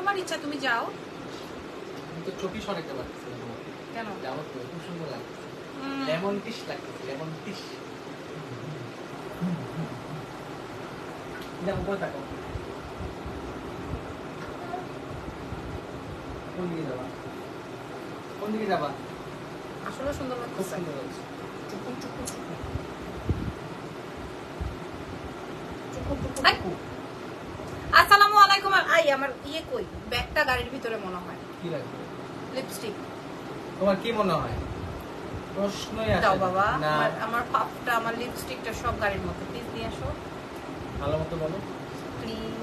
তোমার ইচ্ছা, তুমি যাও। তো চোখই সরাইতে পারতেছি না। কেন? যাও তো, খুব সুন্দর লাগছে। লেমন টিশ লাগছে, লেমন টিশ। যাও উপরে তাকাও। কোন দিকে যাবা? কোন দিকে যাবা? আসলে সুন্দর খুব লাগছে। সুন্দর লাগছে। চুকুর চুকুর চুকুর। আসসালামু আলাইকুম। আই আমার ইয়ে কই? ব্যাগটা গাড়ির ভিতরে মনে হয়। কি লাগবে? লিপস্টিক তোমার কি মনে হয়? প্রশ্নই আসে দাও না। বাবা। না, আমার পাপটা, আমার লিপস্টিকটা সব গাড়ির মধ্যে। প্লিজ নিয়ে আসো ভালো মতো বলো। প্লিজ।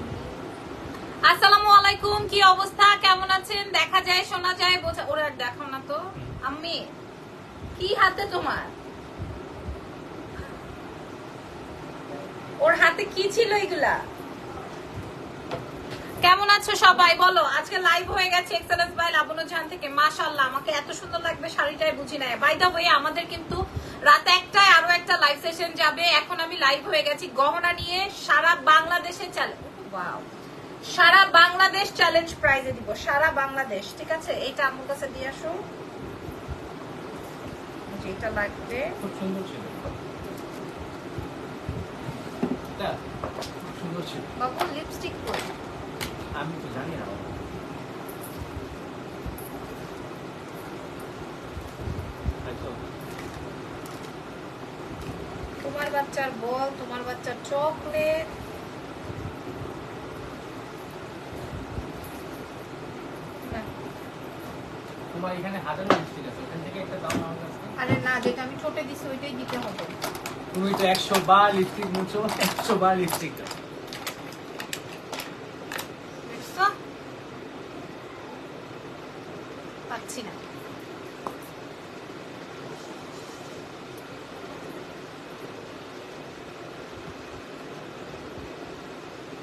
আসসালামু আলাইকুম, কি অবস্থা, কেমন আছেন? দেখা যায়, শোনা যায়, বোঝা। ওরা আর দেখো না তো। আম্মি কি হাতে তোমার? ওর হাতে কি ছিল এগুলা? কেমন আছো সবাই বলো? আজকে লাইভ হয়ে গেছে এক্সেলেন্স বাই লাবণ্য জাহান থেকে। মাশাআল্লাহ, আমাকে এত সুন্দর লাগবে শাড়িটাই বুঝি না। বাই দ্য ওয়ে, আমাদের কিন্তু রাত 1টায় আরো একটা লাইভ সেশন যাবে। এখন আমি লাইভ হয়ে গেছি গহনা নিয়ে, সারা বাংলাদেশে চ্যালেঞ্জ। ওয়াও, সারা বাংলাদেশ চ্যালেঞ্জ প্রাইজে দিব, সারা বাংলাদেশ। ঠিক আছে, এইটা আমার কাছে দিয়ে আসো, যেটা লাগবে। খুব সুন্দর ছিল। এটা খুব সুন্দর ছিল। বাবু লিপস্টিক কই? আমি তো জানি না। আচ্ছা, তোমার বাচ্চার বল, তোমার বাচ্চার চকলেট। তোমার এখানে হাজার লিপস্টিক আছে, ওখান থেকে একটা দাও না আমার কাছে। আরে না, যেটা আমি ছোটে দিছি ওইটাই দিতে হবে। তুমি তো 100 বার লিপস্টিক মুছো, 100 বার লিপস্টিক দাও। দেখছো? পাচ্ছি না।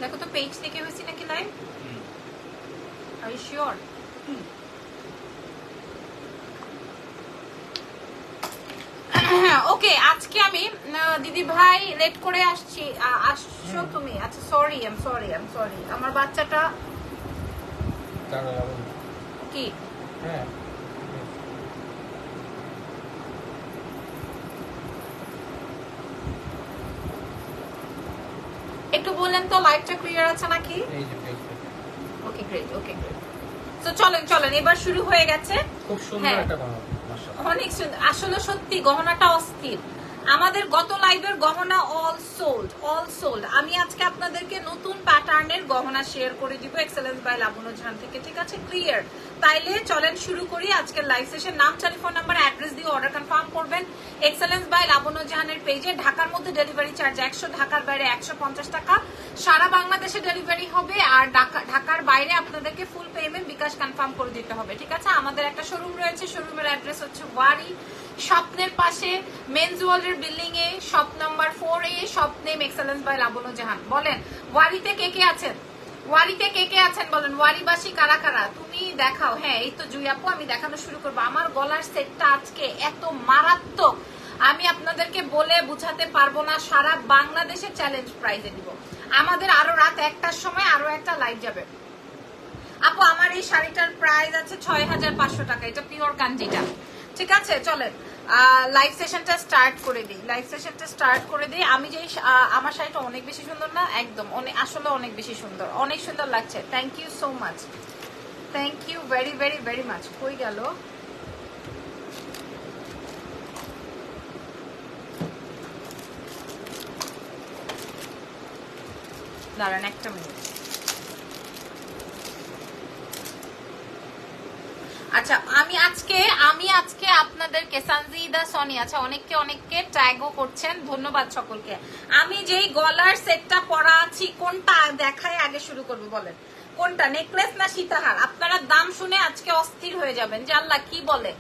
দেখো তো পেজ থেকে হয়েছি নাকি live. Are you sure? Okay, আজকে আমি দিদি ভাই লেট করে আসছি। আসছো তুমি? আচ্ছা, সরি, আই এম সরি। আমার বাচ্চাটা কি? হ্যাঁ, একটু বললেন তো লাইভটা ক্লিয়ার আছে নাকি? এই যে পেজটা। Okay great, okay great. তো চলেন এবার শুরু হয়ে গেছে। খুব সুন্দর হ্যাঁ। একটা গহনা, মাশাআল্লাহ। অনেক সুন্দর, আসলে সত্যি গহনাটা অস্থির। আমাদের গত লাইভের গহনা অল সোল্ড। আমি আজকে আপনাদেরকে নতুন প্যাটার্নের গহনা শেয়ার করে দিব এক্সেলেন্স বাই লাবণ্য জাহান থেকে। ঠিক আছে, ক্লিয়ার? তাইলে চলেন শুরু করি আজকের লাইভ সেশন। নাম, টেলিফোন নাম্বার, অ্যাড্রেস দিয়ে অর্ডার কনফার্ম করবেন এক্সেলেন্স বাই লাবণ্য জাহানের পেজে। ঢাকার মধ্যে ডেলিভারি চার্জ 100, ঢাকার বাইরে 150 টাকা। সারা বাংলাদেশে ডেলিভারি হবে। আর ঢাকার বাইরে আপনাদেরকে ফুল পেমেন্ট বিকাশ কনফার্ম করে দিতে হবে। ঠিক আছে, আমাদের একটা শোরুম রয়েছে, শোরুমের অ্যাড্রেস হচ্ছে ওয়ারি, স্বপ্নের পাশে মেন্স ওয়ার্ল্ডের বিল্ডিং এ, shop number 4A, shop name excellence by Labanya Jahan. বলেন ওয়ারিতে কে কে আছেন? ওয়ারিতে কে কে আছেন বলেন? ওয়ারিবাসী কারা কারা? তুমি দেখাও। হ্যাঁ, এই তো জুই আপু, আমি দেখানো শুরু করবো। আমার গলার সেটটা আজকে এত মারাত্মক, আমি আপনাদেরকে বলে বুঝাতে পারবো না। সারা বাংলাদেশে চ্যালেঞ্জ প্রাইজে দিব। আমাদের আরো রাত 1টার সময় আরো একটা লাইভ যাবে। আপু আমার এই শাড়িটার প্রাইস আছে 6500 টাকা। এটা পিওর কাঞ্জিটা। ঠিক আছে, চলেন লাইভ সেশনটা স্টার্ট করে দিই। আমি যে আমার শাড়িটা অনেক বেশি সুন্দর না? একদম, আসলে অনেক বেশি সুন্দর, অনেক সুন্দর লাগছে। Thank you so much, thank you very very very much. হয়ে গেল। দাঁড়ান একটা মিনিট। আচ্ছা, আমি আজকে আপনাদেরকে সানজিদা সনি, আচ্ছা অনেককে ট্যাগও করছেন, ধন্যবাদ সকলকে। আমি যেই গলার সেটটা পরা আছি, কোনটা দেখায় আগে শুরু করবো বলেন? কোনটা, নেকলেস না সীতাহার? আপনারা দাম শুনে আজকে অস্থির হয়ে যাবেন যে আল্লাহ কি বলে।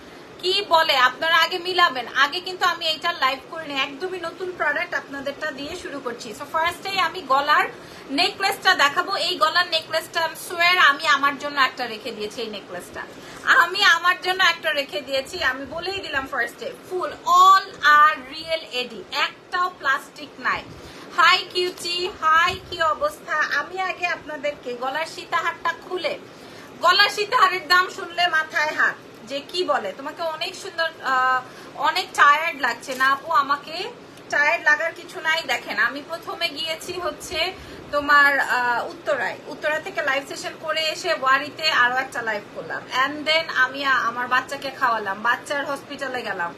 আপনারা আগে মিলাবেন। আগে কিন্তু আমি এইটা লাইভ করিনি, একদমই নতুন প্রোডাক্ট আপনাদেরটা দিয়ে শুরু করছি। সো ফার্স্টেই আমি গলার নেকলেসটা দেখাবো। এই গলার নেকলেসটা সোয়ার আমি আমার জন্য একটা রেখে দিয়েছি। এই নেকলেসটা আমি আমার জন্য একটা রেখে দিয়েছি। আমি বলেই দিলাম ফার্স্টে, ফুল অল আর রিয়েল এডি, একটাও প্লাস্টিক নাই। হাই কিউটি, হাই কি অবস্থা? আমি আগে আপনাদেরকে গলার সীতাহারটা খুলে গলার সীতাহারের দাম শুনলে মাথায় হাত, যে কি বলে তোমাকে অনেক সুন্দর, অনেক টায়ার্ড লাগছে না আপু? আমাকে টায়ার্ড লাগার কিছু নাই। দেখেন আমি প্রথমে গিয়েছি হচ্ছে তোমার উত্তরা থেকে লাইভ সেশন করে এসে ওয়ারিতে আরো একটা লাইভ করলাম, এন্ড দেন আমি আমার বাচ্চাকে খাওয়ালাম, বাচ্চার হসপিটালে গেলাম,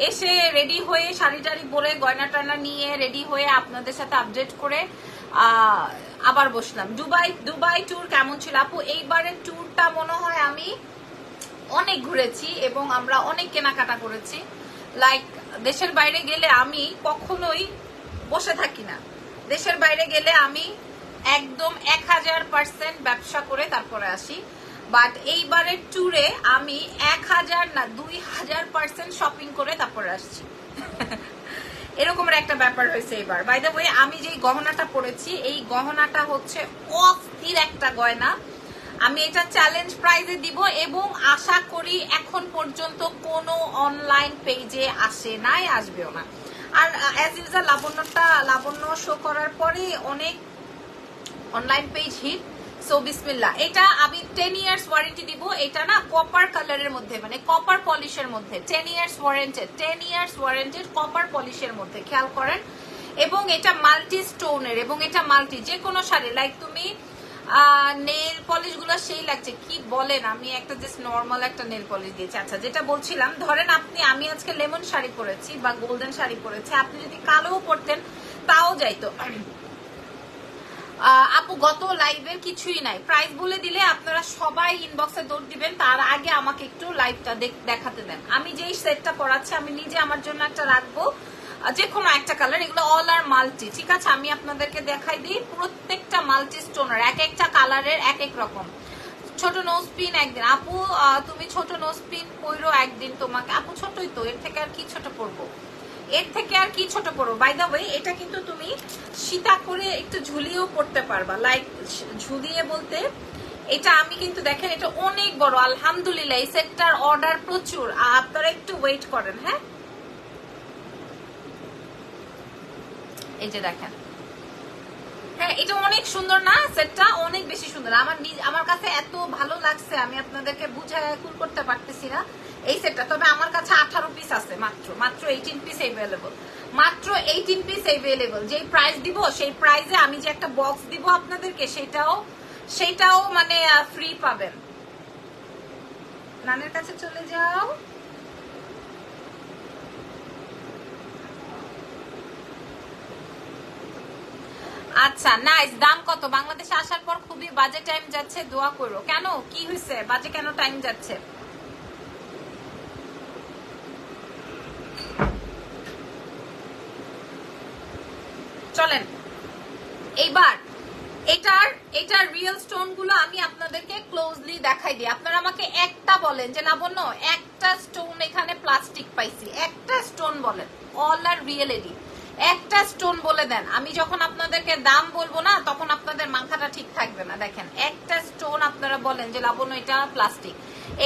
এসে রেডি হয়ে শাড়ি টাড়ি পরে গয়না টয়না নিয়ে রেডি হয়ে আপনাদের সাথে আপডেট করে আবার বসলাম। দুবাই ট্যুর কেমন ছিল আপু? এইবারের ট্যুরটা মনে হয় আমি অনেক ঘুরেছি এবং আমরা অনেক কেনাকাটা করেছি। লাইক দেশের বাইরে গেলে আমি কখনোই বসে থাকি না, দেশের বাইরে গেলে আমি একদম 1000% ব্যবসা করে তারপরে আসি। বাট এইবারের ট্যুরে আমি 1000 না 2000% শপিং করে তারপরে আসছি। এরকমের একটা ব্যাপার হয়েছে এবার। বাই দ্য ওয়ে, আমি যে গহনাটা পরেছি এই গহনাটা হচ্ছে অস্থির একটা গয়না। আমি এটা চ্যালেঞ্জ প্রাইজে দিব এবং আশা করি এখন পর্যন্ত কোনো অনলাইন পেজে আসে নাই, আসবেও না। আর অ্যাজ ইউজুয়াল লাবণ্য শো করার পরে অনেক অনলাইন পেজ হিট। সো বিসমিল্লাহ, এটা আমি 10 ইয়ার্স ওয়ারেন্টি দিব। এটা না কপার কালারের মধ্যে, মানে কপার পলিশের মধ্যে, 10 ইয়ার্স ওয়ারেন্টেড কপার পলিশের মধ্যে, খেয়াল করেন। এবং এটা মাল্টি স্টোনের, এবং এটা মাল্টি যে কোনো শাড়ি, লাইক তুমি নেল পলিশ গুলো সেই লাগছে, কি বলেন? আমি একটা জাস্ট নর্মাল একটা নেল পলিশ দিয়েছি। আচ্ছা, যেটা বলছিলাম, ধরেন আমি আজকে লেমন শাড়ি পরেছি বা গোল্ডেন শাড়ি পরেছি, আপনি যদি কালোও পরতেন তাও যাইতো। আপু গত লাইভের কিছুই নাই, প্রাইস বলে দিলে আপনারা সবাই ইনবক্সে দৌড় দিবেন, তার আগে আমাকে একটু লাইভটা দেখাতে দেন। আমি যেই সেটটা পরাচ্ছি আমি নিজে আমার জন্য একটা রাখবো, যে কোনো একটা কালার, এগুলো অল আর মাল্টি, ঠিক আছে? আমি আপনাদেরকে দেখাই দিই, প্রত্যেকটা মাল্টি স্টোনার, এক একটা কালারের এক এক রকম। ছোট নোজ পিন একদিন আপু, তুমি ছোট নোজ পিন পরো একদিন, তোমাকে আপু ছোটই তো, এর থেকে আর কি ছোট পরবো, বাই দ্য ওয়ে এটা কিন্তু তুমি সীতা করে একটু ঝুলিয়েও পড়তে পারবা, লাইক ঝুলিয়ে বলতে এটা আমি কিন্তু দেখেন এটা অনেক বড়, আলহামদুলিল্লাহ এই সেটটার অর্ডার প্রচুর, আপনারা একটু ওয়েট করেন। হ্যাঁ, এই যে দেখেন, হ্যাঁ এটা অনেক সুন্দর না? সেটটা অনেক বেশি সুন্দর, আমার কাছে এত ভালো লাগছে, আমি আপনাদেরকে বুঝায় কুল করতে পারতেছি না এই সেটটা। তবে আমার কাছে 18 পিস আছে, মাত্র 18 পিস এভেলেবল, মাত্র 18 পিস এভেলেবল। যেই প্রাইস দিব সেই প্রাইসে আমি যে একটা বক্স দিব আপনাদেরকে, সেটাও মানে ফ্রি পাবেন। নানের কাছে চলে যাও। আচ্ছা নাইস। দাম কত? বাংলাদেশে আসার পর খুবই বাজে টাইম যাচ্ছে, দোয়া করো। কেন, কি হয়েছে? বাজে কেন টাইম যাচ্ছে? চলেন এইবার এটার রিয়েল স্টোন গুলো আমি আপনাদেরকে ক্লোজলি দেখাই দিই। আপনারা আমাকে একটা বলেন যে লাবণ্য একটা স্টোন এখানে প্লাস্টিক পাইছি, একটা স্টোন বলেন, অল আর রিয়েলেরই একটা স্টোন বলে দেন। আমি যখন আপনাদেরকে দাম বলবো না তখন আপনাদের মাথাটা ঠিক থাকবে না। দেখেন একটা স্টোন আপনারা বলেন যে লাবণ্য এটা প্লাস্টিক,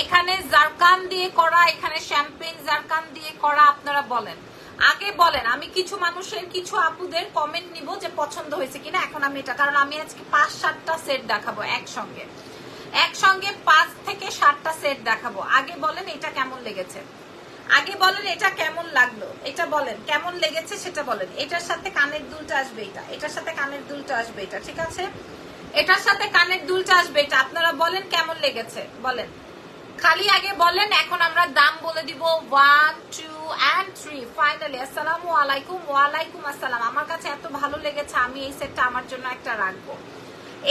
এখানে জারকান দিয়ে করা, এখানে শ্যাম্পেন জারকান দিয়ে করা, আপনারা বলেন, আগে বলেন। আমি কিছু মানুষের, কিছু আপুদের কমেন্ট নিব যে পছন্দ হয়েছে কিনা। এখন আমি এটা, কারণ আমি আজকে 5-7টা সেট দেখাবো একসঙ্গে 5 থেকে 7টা সেট দেখাবো। আগে বলেন এটা কেমন লেগেছে, আগে বলেন এটা কেমন লাগলো, এটা বলেন কেমন লেগেছে সেটা বলেন। এটার সাথে কানের দুলটা আসবে, এটার সাথে কানের দুলটা আসবে, এটা ঠিক আছে, এটার সাথে কানের দুলটা আসবে, এটা আপনারা বলেন কেমন লেগেছে বলেন, খালি আগে বলেন। এখন আমরা দাম বলে দিব 1, 2 and 3 ফাইনালি। আসসালামু আলাইকুম। ওয়ালাইকুম আসসালাম। আমার কাছে এত ভালো লেগেছে, আমি এই সেটটা আমার জন্য একটা রাখবো,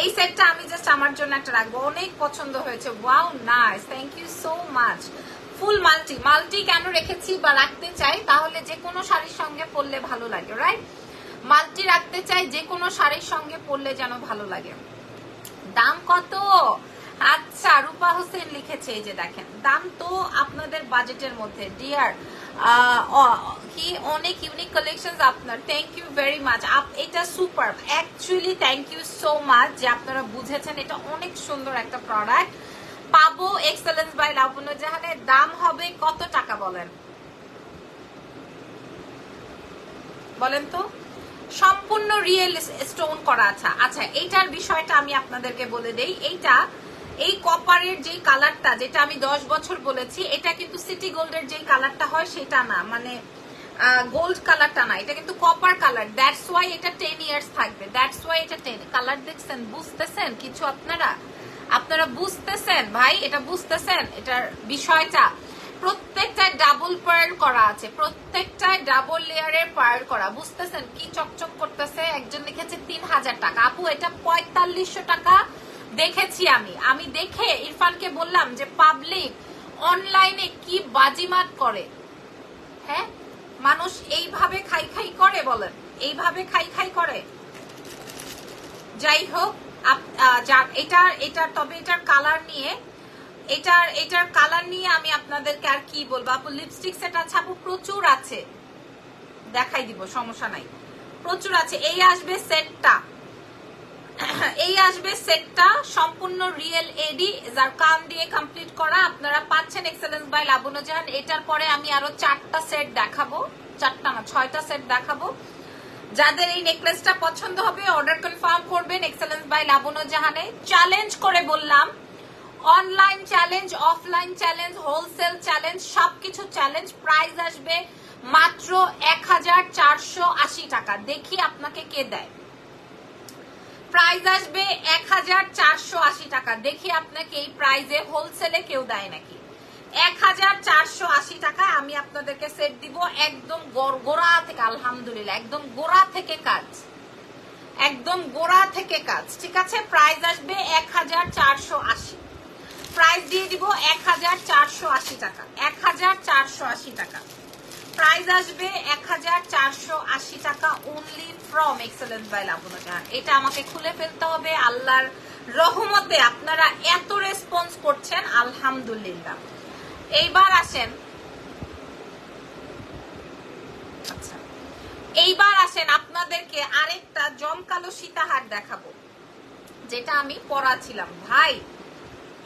এই সেটটা আমি জাস্ট আমার জন্য একটা রাখবো, অনেক পছন্দ হয়েছে। Wow nice, thank you so much. Full multi কেন রেখেছি বা রাখতে চাই, তাহলে যে কোনো শাড়ির সঙ্গে পরলে ভালো লাগে, রাইট? মাল্টি রাখতে চাই যে কোনো শাড়ির সঙ্গে পরলে যেন ভালো লাগে। দাম কত? আচ্ছা রূপা হোসেন লিখেছে, এই যে দেখেন, দাম তো আপনাদের বাজেটের মধ্যে ডিয়ার, কি অনেক ইউনিক কালেকশন আপনার, থ্যাংক ইউ ভেরি মাচ। এটা super, actually thank you so much যে আপনারা বুঝেছেন, এটা অনেক সুন্দর একটা প্রোডাক্ট। পাবো এক্সেলেন্স বাই লাবণ্য জাহানের। দাম হবে কত টাকা বলেন, বলেন তো? সম্পূর্ণ রিয়েল স্টোন করা আছে। আচ্ছা এইটার বিষয়টা আমি আপনাদেরকে বলে দেই, এই কপারের যেই কালারটা, যেটা আমি 10 বছর বলেছি, এটা কিন্তু সিটি গোল্ডের যেই কালারটা হয় সেটা না, মানে গোল্ড কালারটা না, এটা কিন্তু কপার কালার। দ্যাটস ওয়াই এটা 10 ইয়ার্স থাকবে, দ্যাটস ওয়াই এটা 10। কালার দেখছেন, বুঝতেছেন কিছু আপনারা বুঝতেছেন ভাই, এটা বুঝতেছেন এটার বিষয়টা? প্রত্যেকটায় ডাবল পার্ল করা আছে, প্রত্যেকটায় ডাবল লেয়ারের পার্ল করা, বুঝতেছেন কি চকচক করতেছে। একজন লিখেছে 3000 টাকা। আপু এটা 4500 টাকা দেখেছি আমি দেখে ইরফানকে বললাম যে পাবলিক অনলাইনে কি বাজিমাত করে। হ্যাঁ, মানুষ এইভাবে খাই খাই করে, বলেন এইভাবে খাই খাই করে। যাই হোক, এটার কালার নিয়ে, এটার কালার নিয়ে আমি আপনাদেরকে আর কি বলবো। আপু লিপস্টিক সেট আছে আপু? প্রচুর আছে, দেখাই দিব, সমস্যা নাই, প্রচুর আছে। এই আসবে সেটটা সম্পূর্ণ রিয়েল এডি জারকান দিয়ে কমপ্লিট করা। আপনারা পাচ্ছেন এক্সেলেন্স বাই লাবণ্য জাহান। এটার পরে আমি আরো 4টা সেট দেখাবো, 4টা না 6টা সেট দেখাবো। যাদের এই নেকলেসটা পছন্দ হবে অর্ডার কনফার্ম করবেন এক্সেলেন্স বাই লাবণ্য জাহানে। চ্যালেঞ্জ করে বললাম, online challenge, offline challenge, wholesale challenge, সবকিছু চ্যালেঞ্জ। প্রাইস আসবে মাত্র 1480 টাকা। দেখি আপনাকে কে দেয়। প্রাইস আসবে 1480 টাকা। দেখি আপনাকে এই প্রাইজে হোলসেলে কেউ দেয় নাকি। 1480 টাকা আমি আপনাদেরকে সেট দিব, একদম গোড়া থেকে। আলহামদুলিল্লাহ, একদম গোড়া থেকে কাজ, একদম গোড়া থেকে কাজ। ঠিক আছে, প্রাইস আসবে 1480। প্রাইস দিয়ে দিব 1480 টাকা, 1480 টাকা। প্রাইস আসবে 1480 টাকা only from excellence by Labanya জাহান। এটা আমাকে খুলে ফেলতে হবে। আল্লাহর রহমতে আপনারা এত রেসপন্স করছেন, আলহামদুলিল্লাহ। এইবার আসেন, আচ্ছা এইবার আসেন আপনাদেরকে আরেকটা জমকালো সীতাহার দেখাবো, যেটা আমি পরাছিলাম। ভাই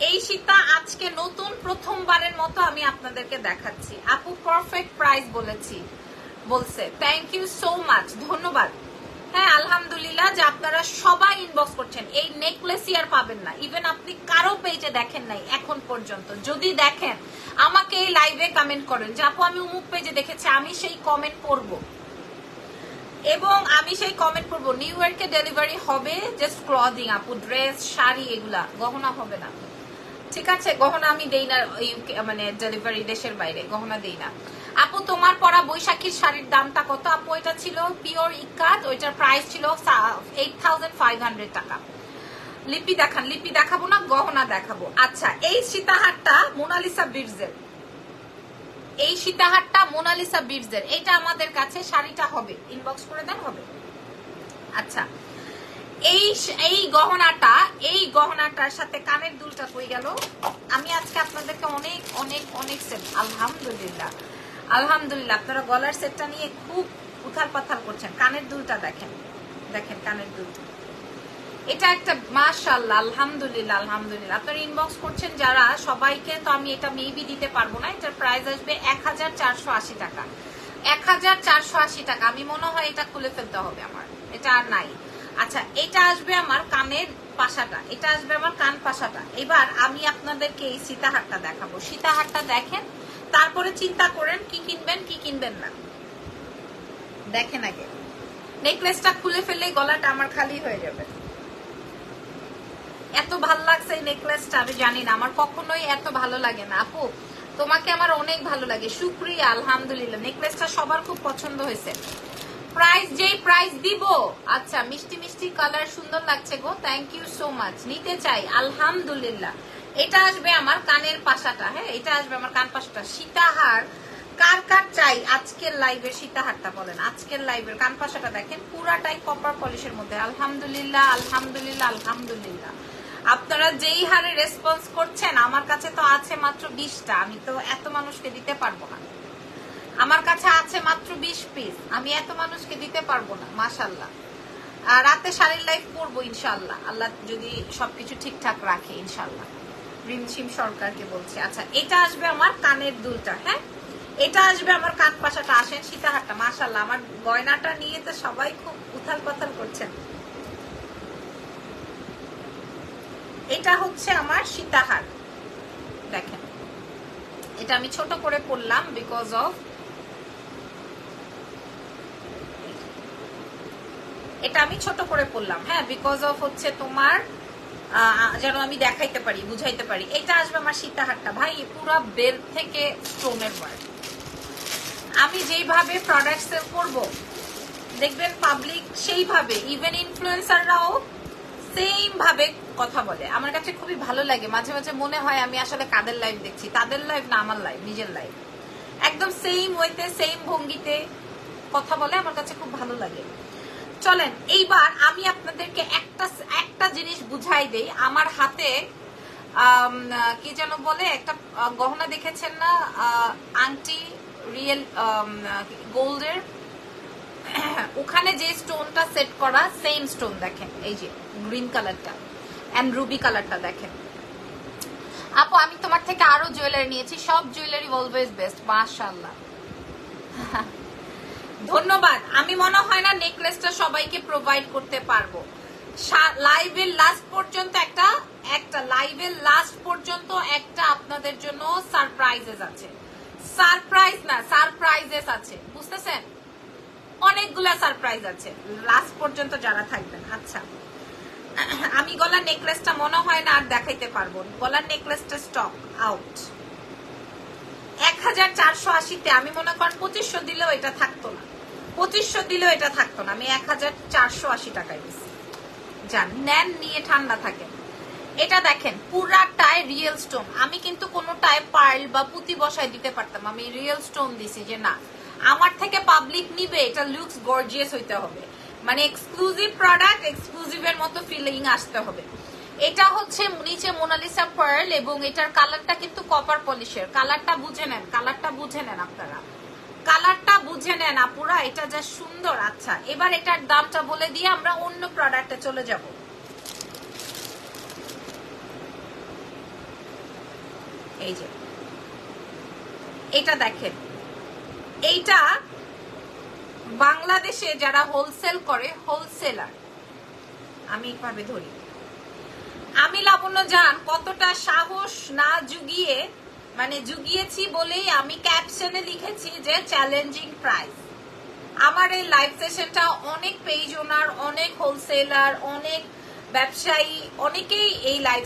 এই সীতা আজকে নতুন প্রথমবারের মতো আমি আপনাদেরকে দেখাচ্ছি। আপু পারফেক্ট প্রাইস বলছে, থ্যাংক ইউ সো মাচ, ধন্যবাদ। হ্যাঁ আলহামদুলিল্লাহ যে আপনারা সবাই ইনবক্স করছেন। এই নেকলেসই আর পাবেন না, ইভেন আপনি কারো পেজে দেখেন নাই এখন পর্যন্ত। যদি দেখেন আমাকে এই লাইভে কমেন্ট করেন যে আপু আমি অমুক পেজে দেখেছি, আমি সেই কমেন্ট করব এবং আমি সেই কমেন্ট করবো। নিউ ইয়র্কে ডেলিভারি হবে, জাস্ট ক্লদিং আপু, ড্রেস, শাড়ি, এগুলা, গহনা হবে না। ঠিক আছে, গহনা আমি দেই না, মানে ডেলিভারি দেশের বাইরে গহনা দেই না। আপু তোমার পরা বৈশাখীর শাড়ির দামটা কত? আপু এটা ছিল পিওর ইকাত, ওইটার প্রাইস ছিল 8500 টাকা। লিপি দেখান, লিপি দেখাবো না, গহনা দেখাবো। আচ্ছা, এই সীতাহারটা মোনালিসা বিটজের, এই সীতাহারটা মোনালিসা বিটজের। এটা আমাদের কাছে শাড়িটা হবে, ইনবক্স করে দেন, হবে। আচ্ছা, এই গহনাটার সাথে কানের দুলটা কই গেল? আমি আজকে আপনাদেরকে অনেক অনেক অনেক সেট, আলহামদুলিল্লাহ আলহামদুলিল্লাহ। আপনারা গলার সেটটা নিয়ে খুব উথাল পাথাল করছেন। কানের দুলটা দেখেন, দেখেন কানের দুল, এটা একটা মাশাআল্লাহ, আলহামদুলিল্লাহ আলহামদুলিল্লাহ। আপনারা ইনবক্স করছেন যারা, সবাইকে তো আমি এটা মেবি দিতে পারবো না। এটার প্রাইস আসবে 1480 টাকা, 1480 টাকা। আমি মনে হয় এটা খুলে ফেলতে হবে আমার, এটা আর নাই। আচ্ছা, এটা আসবে আমার কানের পাশাটা, এটা আসবে আমার কান পাশাটা। এবার আমি আপনাদেরকে এই সীতাহারটা দেখাবো। সীতাহারটা দেখেন, তারপরে চিন্তা করেন কি কিনবেন কি কিনবেন না। দেখেন আগে, নেকলেসটা খুলে ফেললেই গলাটা আমার খালি হয়ে যাবে। এত ভালো লাগছে এই নেকলেসটা, আমি জানি না, আমার কখনোই এত ভালো লাগে না। আপু তোমাকে আমার অনেক ভালো লাগে, শুক্রিয়া, আলহামদুলিল্লাহ। নেকলেসটা সবার খুব পছন্দ হয়েছে। প্রাইস যেই প্রাইস দিব। আচ্ছা, মিষ্টি মিষ্টি কালার, সুন্দর লাগছে গো, থ্যাংক ইউ সো মাচ, নিতে চাই, আলহামদুলিল্লাহ। এটা আসবে আমার কানের পাশাটা, হ্যাঁ এটা আসবে আমার কান পাশাটা। সীতাহার কার কার চাই আজকের লাইভের সীতাহারটা বলেন। আজকের লাইভের কান পাশাটা দেখেন, পুরাটাই কপার পলিশের মধ্যে, আলহামদুলিল্লাহ আলহামদুলিল্লাহ আলহামদুলিল্লাহ। আপনারা যেই হারে রেসপন্স করছেন, আমার কাছে তো আছে মাত্র 20টা, আমি তো এত মানুষকে দিতে পারবো না। আমার কাছে আছে মাত্র 20 পিস, আমি এত মানুষকে দিতে পারবো না। মাশাআল্লাহ, রাতে শাড়ির লাইভ করবো ইনশাআল্লাহ, আল্লাহ যদি সবকিছু ঠিকঠাক রাখে ইনশাআল্লাহ। রিমঝিম সরকারকে বলছি। আচ্ছা, এটা আসবে আমার কানের দুলটা, হ্যাঁ এটা আসবে আমার কান পাশাটা। আসেন সীতাহারটা, মাশাআল্লাহ আমার গয়নাটা নিয়ে তো সবাই খুব উথাল পাথাল করছেন। এটা হচ্ছে আমার সীতাহার, দেখেন এটা আমি ছোট করে পরলাম বিকজ অফ, এটা আমি ছোট করে পরলাম, হ্যাঁ, বিকজ অফ হচ্ছে তোমার যেন আমি দেখাইতে পারি, বুঝাইতে পারি। এটা আসবে আমার সীতাহারটা, ভাই পুরো বেল্ট থেকে স্টোনের ওয়ার্ক। আমি যেইভাবে প্রোডাক্ট সেল করব দেখবেন পাবলিক সেইভাবে, ইভেন ইনফ্লুয়েন্সাররাও সেম ভাবে কথা বলে। আমার কাছে খুবই ভালো লাগে, মাঝে মাঝে মনে হয় আমি আসলে কাদের লাইভ দেখছি, তাদের লাইভ না আমার লাইভ, নিজের লাইভ। একদম সেম ওয়েতে সেম ভঙ্গিতে কথা বলে, আমার কাছে খুব ভালো লাগে। চলেন এইবার আমি আপনাদেরকে একটা জিনিস বুঝাই দেই। আমার হাতে কি যেন বলে একটা গহনা দেখেছেন না, আংটি, রিয়েল গোল্ডের, ওখানে যে স্টোনটা সেট করা সেম স্টোন দেখেন, এই যে গ্রিন কালারটা এন্ড রুবি কালারটা দেখেন। আপু আমি তোমার থেকে আরো জুয়েলারি নিয়েছি, সব জুয়েলারি অলওয়েজ বেস্ট, মাশাআল্লাহ। ধন্যবাদ। আমি মনে হয় না নেকলেসটা সবাইকে প্রোভাইড করতে পারবো। লাইভের লাস্ট পর্যন্ত একটা লাইভের লাস্ট পর্যন্ত একটা আপনাদের জন্য সারপ্রাইজেস আছে, সারপ্রাইজ না সারপ্রাইজেস আছে, বুঝতেছেন? অনেকগুলা সারপ্রাইজ আছে লাস্ট পর্যন্ত যারা থাকবেন। আচ্ছা, আমি গলার নেকলেসটা মনে হয় না আর দেখাইতে পারবো, গলার নেকলেসটা স্টক আউট। 1480-তে আমি মনে করেন 2500 দিলেও এটা থাকতো না, 2500 দিলেও এটা থাকতো না, আমি 1480 টাকায় দিচ্ছি। যান নেন, নিয়ে ঠান্ডা থাকেন। এটা দেখেন পুরাটায় রিয়েল স্টোন, আমি কিন্তু কোনোটায় পার্ল বা পুঁতি বসায় দিতে পারতাম, আমি রিয়েল স্টোন দিছি যে না আমার থেকে পাবলিক নিবে, এটা লুকস গর্জিয়াস হইতে হবে, মানে এক্সক্লুসিভ প্রোডাক্ট, এক্সক্লুসিভের মতো ফিলিং আসতে হবে। এটা হচ্ছে নিচে মোনালিসা পার্ল এবং এটার কালারটা কিন্তু কপার পলিশের। কালারটা বুঝে নেন, কালারটা বুঝে নেন আপনারা, কালারটা বুঝে নেন আপুরা, এটা যা সুন্দর। আচ্ছা এবার এটার দামটা বলে দিয়ে আমরা অন্য প্রোডাক্টে চলে যাব। এই যে এটা দেখেন, এইটা বাংলাদেশে যারা হোলসেল করে, হোলসেলার, আমি এইভাবে ধরি, আমি লাবণ্য জান কতটা সাহস না জুগিয়ে, মানে জুগিয়েছি বলেই আমি ক্যাপশনে লিখেছি যে চ্যালেঞ্জিং প্রাইস। আমার এই লাইভ সেশনটা অনেক পেজ ওনার, অনেক হোলসেলার, অনেক ব্যবসায়ী, অনেকেই এই লাইভ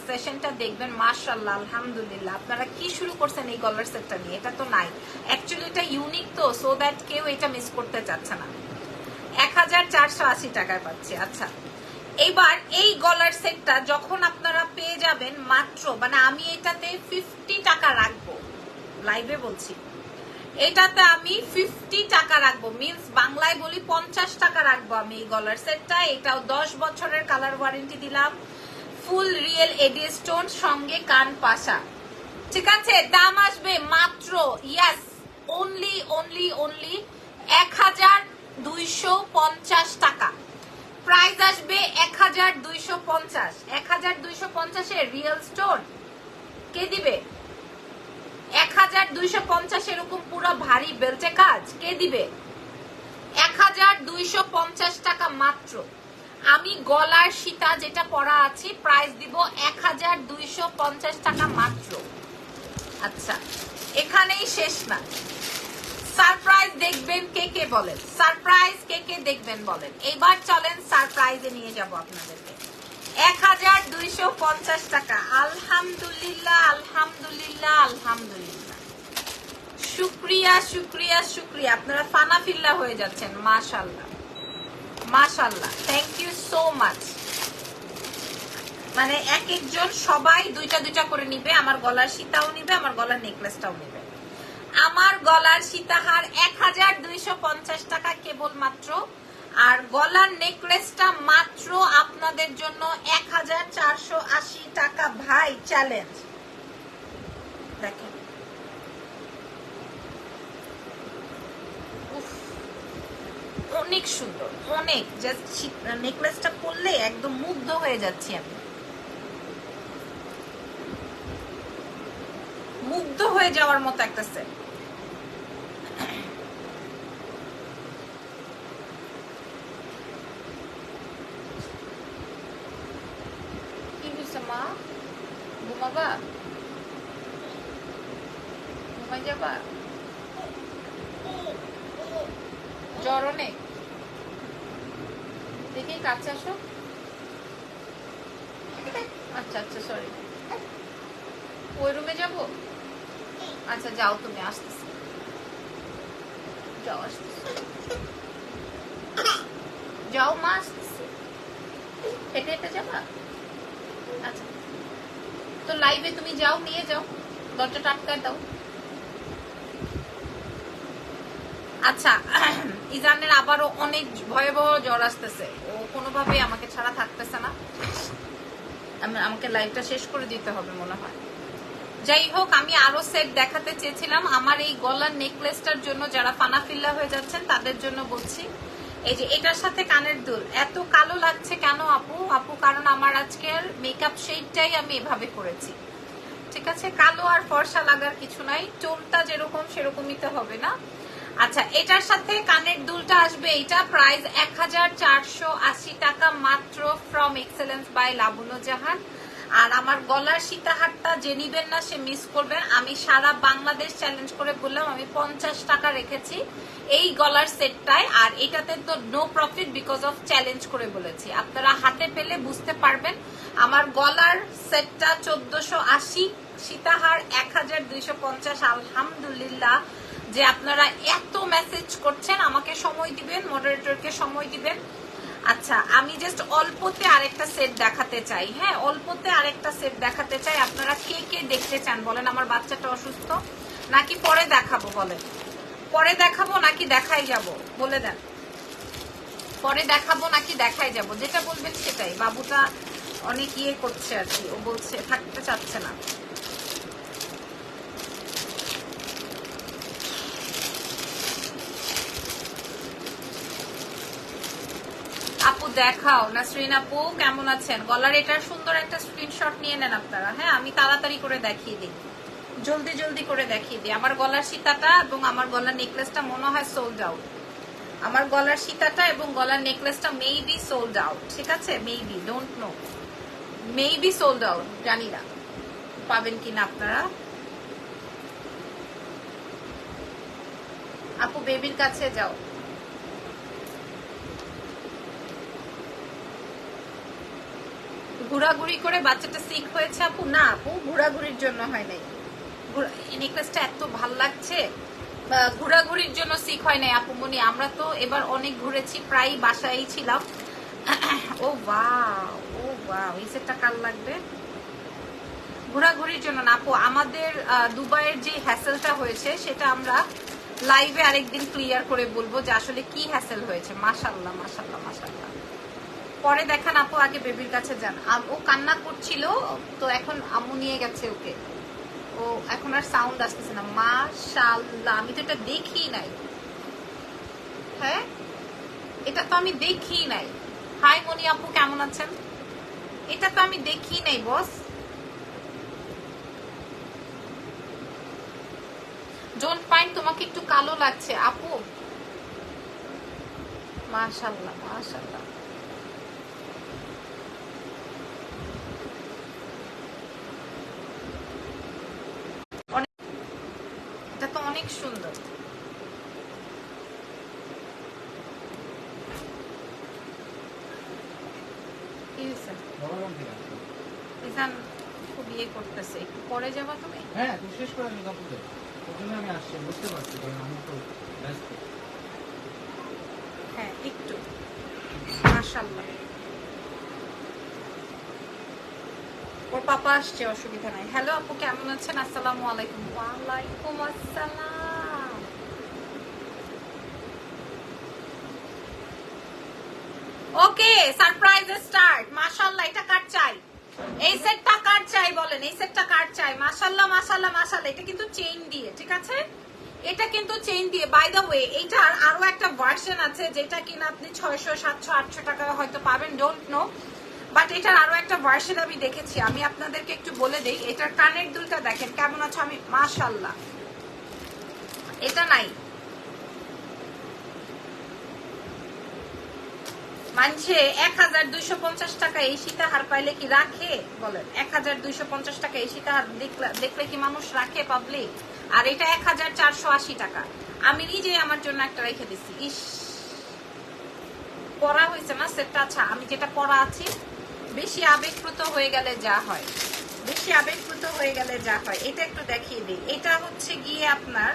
সেশনটা দেখবেন। মাশাআল্লাহ, আলহামদুলিল্লাহ। আপনারা কি শুরু করছেন এই গলার সেটটা নিয়ে? এটা তো নাই, অ্যাকচুয়ালি এটা ইউনিক তো, সো দ্যাট কেউ এটা মিস করতে চাচ্ছে না। 1480 টাকায় পাচ্ছি। আচ্ছা এইবার এই গলার সেটটা যখন আপনারা পেয়ে যাবেন মাত্র, মানে আমি এটাতে 50 টাকা রাখবো, লাইভে বলছি, এটাতে আমি 50 টাকা রাখবো, মিন্স বাংলায় বলি 50 টাকা রাখবো আমি এই গলার সেটটা। এটাও 10 বছরের কালার ওয়ারেন্টি দিলাম, ফুল রিয়েল এডি স্টোন, সঙ্গে কান পাশা, ঠিক আছে? দাম আসবে মাত্র, ইয়াস, অনলি 1250 টাকা। প্রাইস আসবে 1250। 1250 এর রিয়েল স্টোন কে দিবে? 1250 এরকম পুরো ভারী বেল্টে কাজ কে দিবে? 1250 টাকা মাত্র। আমি গলার সীতা যেটা পরা আছি প্রাইস দিব 1250 টাকা মাত্র। আচ্ছা এখানেই শেষ না, সারপ্রাইজ দেখবেন কে কে বলেন, সারপ্রাইজ কে কে দেখবেন বলেন। এবার চলেন সারপ্রাইজে নিয়ে যাব আপনাদেরকে। 1250 টাকা। আলহামদুলিল্লাহ, আলহামদুলিল্লাহ, আলহামদুলিল্লাহ, শুক্রিয়া, শুক্রিয়া, শুক্রিয়া। আপনারা ফানা ফিল্লা হয়ে যাচ্ছেন, মাশাআল্লাহ, মাশাআল্লাহ, থ্যাংক ইউ সো মাচ। মানে এক একজন সবাই দুইটা দুইটা করে নিবে, আমার গলার সীতাও নিবে, আমার গলার নেকলেসটাও নিবে। আমার গলার সীতাহার 1250 টাকা কেবল মাত্র, আর গলার নেকলেসটা মাত্র আপনাদের জন্য 1480 টাকা। ভাই চ্যালেঞ্জ দেখেন, অনেক সুন্দর, অনেক, জাস্ট নেকলেসটা পরলে একদম মুগ্ধ হয়ে যাচ্ছি আমি, মুগ্ধ হয়ে যাওয়ার মতো একটা সেট। মা ঘুমাবা, ঘুমাই যাবা, জ্বর অনেক, দেখি কাছে আসো। আচ্ছা আচ্ছা সরি, ওই রুমে যাবো। আচ্ছা যাও, তুমি আসতেছি, যাও আসতেছি, যাও মা আসতেছি। হেঁটে হেঁটে যাবা? আচ্ছা, তো লাইভে তুমি যাও, নিয়ে যাও, দরজাটা আটকায় দাও। আচ্ছা, ইজানের আবারও অনেক ভয়াবহ জ্বর আসতেছে, ও কোনোভাবেই আমাকে ছাড়া থাকতেছে না। আমাকে লাইভটা শেষ করে দিতে হবে মনে হয়। যাই হোক, আমি আরো সেট দেখাতে চেয়েছিলাম আমার এই গলার নেকলেসটার জন্য। যারা ফানাফিল্লা হয়ে যাচ্ছেন তাদের জন্য বলছি, এই যে এটার সাথে কানের দুল। এত কালো লাগছে কেন আপু? আপু কারণ আমার আজকের মেকআপ শেডটাই আমি এভাবে করেছি, ঠিক আছে? কালো আর ফর্সা লাগার কিছু নাই, চুলটা যেরকম সেরকমই তো হবে না। আচ্ছা, এটার সাথে কানের দুলটা আসবে, এটা প্রাইস 1480 টাকা মাত্র, ফ্রম এক্সেলেন্স বাই লাবণ্য জাহান। আর আমার গলার সীতাহারটা যে নিবেন না সে মিস করবেন। আমি সারা বাংলাদেশ চ্যালেঞ্জ করে বললাম আমি 50 টাকা রেখেছি এই গলার সেটটায়, আর এটাতে তো no profit because of challenge করে বলেছি। আপনারা হাতে পেলে বুঝতে পারবেন। আমার গলার সেটটা 1480, সীতাহার 1250। আলহামদুলিল্লাহ যে আপনারা এত মেসেজ করছেন। আমাকে সময় দিবেন, মডারেটরকে সময় দিবেন। আচ্ছা, আমি জাস্ট অল্পতে আরেকটা সেট দেখাতে চাই। হ্যাঁ, অল্পতে আরেকটা সেট দেখাতে চাই। আপনারা কে কে দেখতে চান বলেন? আমার বাচ্চাটা অসুস্থ, নাকি পরে দেখাবো বলেন? পরে দেখাবো নাকি দেখাই যাব বলে দেন। পরে দেখাবো নাকি দেখাই যাব, যেটা বলবেন সেটাই। বাবুটা অনেক ইয়ে করছে আর কি, ও বলছে থাকতে চাচ্ছে না। আপু দেখাও। নাসরিন আপু কেমন আছেন? গলার এটার সুন্দর একটা স্ক্রিনশট নিয়ে নেন আপনারা। হ্যাঁ, আমি তাড়াতাড়ি করে দেখিয়ে দিই, জলদি জলদি করে দেখিয়ে দিই। আমার গলার সীতাটা এবং আমার গলার নেকলেসটা মনে হয় সোল্ড আউট। আমার গলার সীতাটা এবং গলার নেকলেসটা মেবি সোল্ড আউট, ঠিক আছে? Maybe, don't know, maybe sold out, জানি না পাবেন কিনা আপনারা। আপু বেবির কাছে যাও। ঘোরাঘুরি করে বাচ্চাটা সিক হয়েছে আপু? না আপু, ঘোরাঘুরির জন্য হয় নাই। এই নেকলেসটা এত ভাল লাগছে, ঘোরাঘুরির জন্য সিক হয় নাই আপু মনি। আমরা তো এবার অনেক ঘুরেছি, প্রায় বাসায় ছিলাম। ও ওয়াও, ও ওয়াও, এই সেটটা কাল লাগবে। ঘোরাঘুরির জন্য না আপু, আমাদের দুবাইয়ের যে হ্যাসেলটা হয়েছে সেটা আমরা লাইভে আরেকদিন ক্লিয়ার করে বলবো যে আসলে কি হ্যাসেল হয়েছে। মাশাল্লাহ মাশাল্লাহ মাশাল্লাহ। পরে দেখান আপু, আগে বেবির কাছে যান। ও কান্না করছিল তো এখন আম্মু নিয়ে গেছে ওকে। ও এখন আর সাউন্ড আসতেছে না। মাশাআল্লাহ, আমি তো এটা দেখি নাই। হ্যাঁ, এটা তো আমি দেখি নাই। হাই মনি আপু কেমন আছেন? এটা তো আমি দেখি নাই বস। ডোন্ট মাইন্ড, তোমাকে একটু কালো লাগছে আপু। মাশাআল্লাহ মাশাআল্লাহ। এটা তো অনেক সুন্দর। খুব ইয়ে করতেছে, একটু পরে যাবা তুমি? হ্যাঁ, তুই শেষ করে আমি কাপড় দেবো, ওই জন্য আমি আসছি, বুঝতে পারছি, কারণ আমি তো ব্যস্ত। হ্যাঁ একটু। মাশাআল্লাহ, ওর পাপা আসছে, অসুবিধা নাই। হ্যালো আপু কেমন আছেন? আসসালামু আলাইকুম। ওয়ালাইকুম আসসালাম। ওকে, সারপ্রাইজ স্টার্ট। মাশাআল্লাহ, এটা কার চাই? এই সেটটা কার চাই বলেন? এই সেটটা কার চাই? মাশাআল্লাহ মাশাআল্লাহ মাশাআল্লাহ। এটা কিন্তু চেইন দিয়ে, ঠিক আছে? এটা কিন্তু চেইন দিয়ে। বাই দ্য ওয়ে, এইটার আরো একটা ভার্সন আছে যেটা কিনা আপনি 600 700 800 টাকা হয়তো পাবেন, ডোন্ট নো। বাট এটার আরো একটা ভার্সন আমি দেখেছি, আমি আপনাদেরকে একটু বলে দেই। এটার কানের দুলটা দেখেন কেমন আছে। আমি মাশাআল্লাহ, এটা নাই। মানুষে 1250 টাকা এই সীতাহার পাইলে কি রাখে বলেন? 1250 টাকা এই সীতাহার দেখলে কি মানুষ রাখে পাবলিক? আর এটা 1480 টাকা। আমি নিজে আমার জন্য একটা রেখে দিচ্ছি। ইস, পরা হয়েছে না সেটটা। আচ্ছা, আমি যেটা পরা আছি, বেশি আবেগপ্রুত হয়ে গেলে যা হয়, বেশি আবেগপ্রুত হয়ে গেলে যা হয়, এটা একটু দেখিয়ে দিই। এটা হচ্ছে গিয়ে আপনার,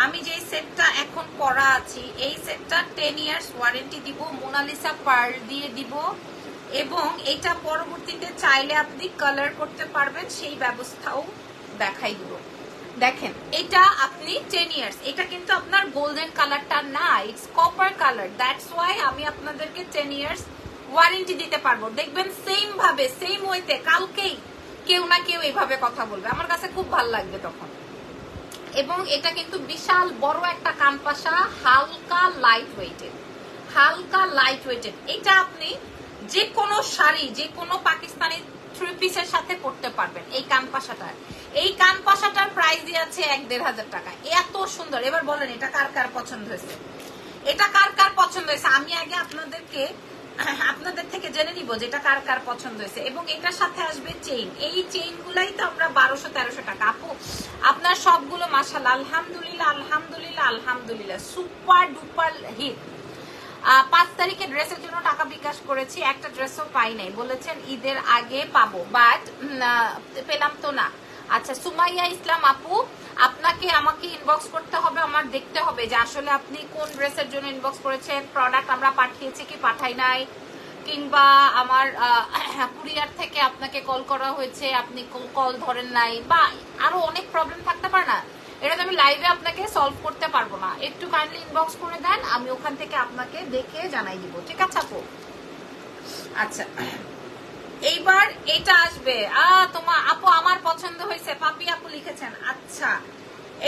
আমি যে সেটটা এখন পরা আছি, এই সেটটা 10 ইয়ার্স ওয়ারেন্টি দিব, মোনালিসা পার্ল দিয়ে দিব, এবং এটা পরবর্তীতে চাইলে আপনি কালার করতে পারবেন, সেই ব্যবস্থাও দেখাই দিব। দেখেন, এটা আপনি 10 ইয়ার্স, এটা কিন্তু আপনার গোল্ডেন কালারটা না, it's copper colour, that's why আমি আপনাদেরকে 10 ইয়ার্স ওয়ারেন্টি দিতে পারবো। দেখবেন সেম ভাবে, সেম ওয়েতে কালকেই কেউ না কেউ এইভাবে কথা বলবে, আমার কাছে খুব ভালো লাগবে তখন। এবং এটা কিন্তু বিশাল বড় একটা কানপাশা, হালকা লাইট ওয়েটেড, হালকা লাইট ওয়েটেড। এটা আপনি যে কোনো শাড়ি, যে কোনো পাকিস্তানি থ্রি পিসের সাথে পরতে পারবেন। এই কানপাশাটার, এই কানপাশাটার প্রাইস দিয়ে আছে 1-1.5 টাকা। এত সুন্দর। এবার বলেন এটা কার কার পছন্দ হয়েছে, এটা কার কার পছন্দ হয়েছে? আমি আগে আপনাদের থেকে জেনে নিব যেটা কার কার পছন্দ হয়েছে। এবং এটার সাথে আসবে চেইন, এই চেইন গুলাই তো আমরা 1200-1300 টাকা। আপু আপনার সবগুলো মাশাআল্লাহ, আলহামদুলিল্লাহ আলহামদুলিল্লাহ আলহামদুলিল্লাহ, সুপার ডুপার হিট। 5 তারিখে ড্রেসের জন্য টাকা বিকাশ করেছি, একটা ড্রেসও পাই নাই, বলেছেন ঈদের আগে পাবো, বাট পেলাম তো না। আচ্ছা, সুমাইয়া ইসলাম আপু, আপনাকে আমাকে ইনবক্স করতে হবে, আমার দেখতে হবে যে আসলে আপনি কোন ড্রেসের জন্য ইনবক্স করেছেন, প্রোডাক্ট আমরা পাঠিয়েছি কি পাঠাই নাই, কিংবা আমার কুরিয়ার থেকে আপনাকে কল করা হয়েছে, আপনি কল ধরেন নাই, বা আরো অনেক প্রবলেম থাকতে পারে না, এটা তো আমি লাইভে আপনাকে সলভ করতে পারবো না। একটু কাইন্ডলি ইনবক্স করে দেন, আমি ওখান থেকে আপনাকে দেখে জানাই দিব, ঠিক আছে আপু? আচ্ছা, এইবার এটা আসবে, তোমার আপু আমার পছন্দ হয়েছে, পাপি আপু লিখেছেন। আচ্ছা,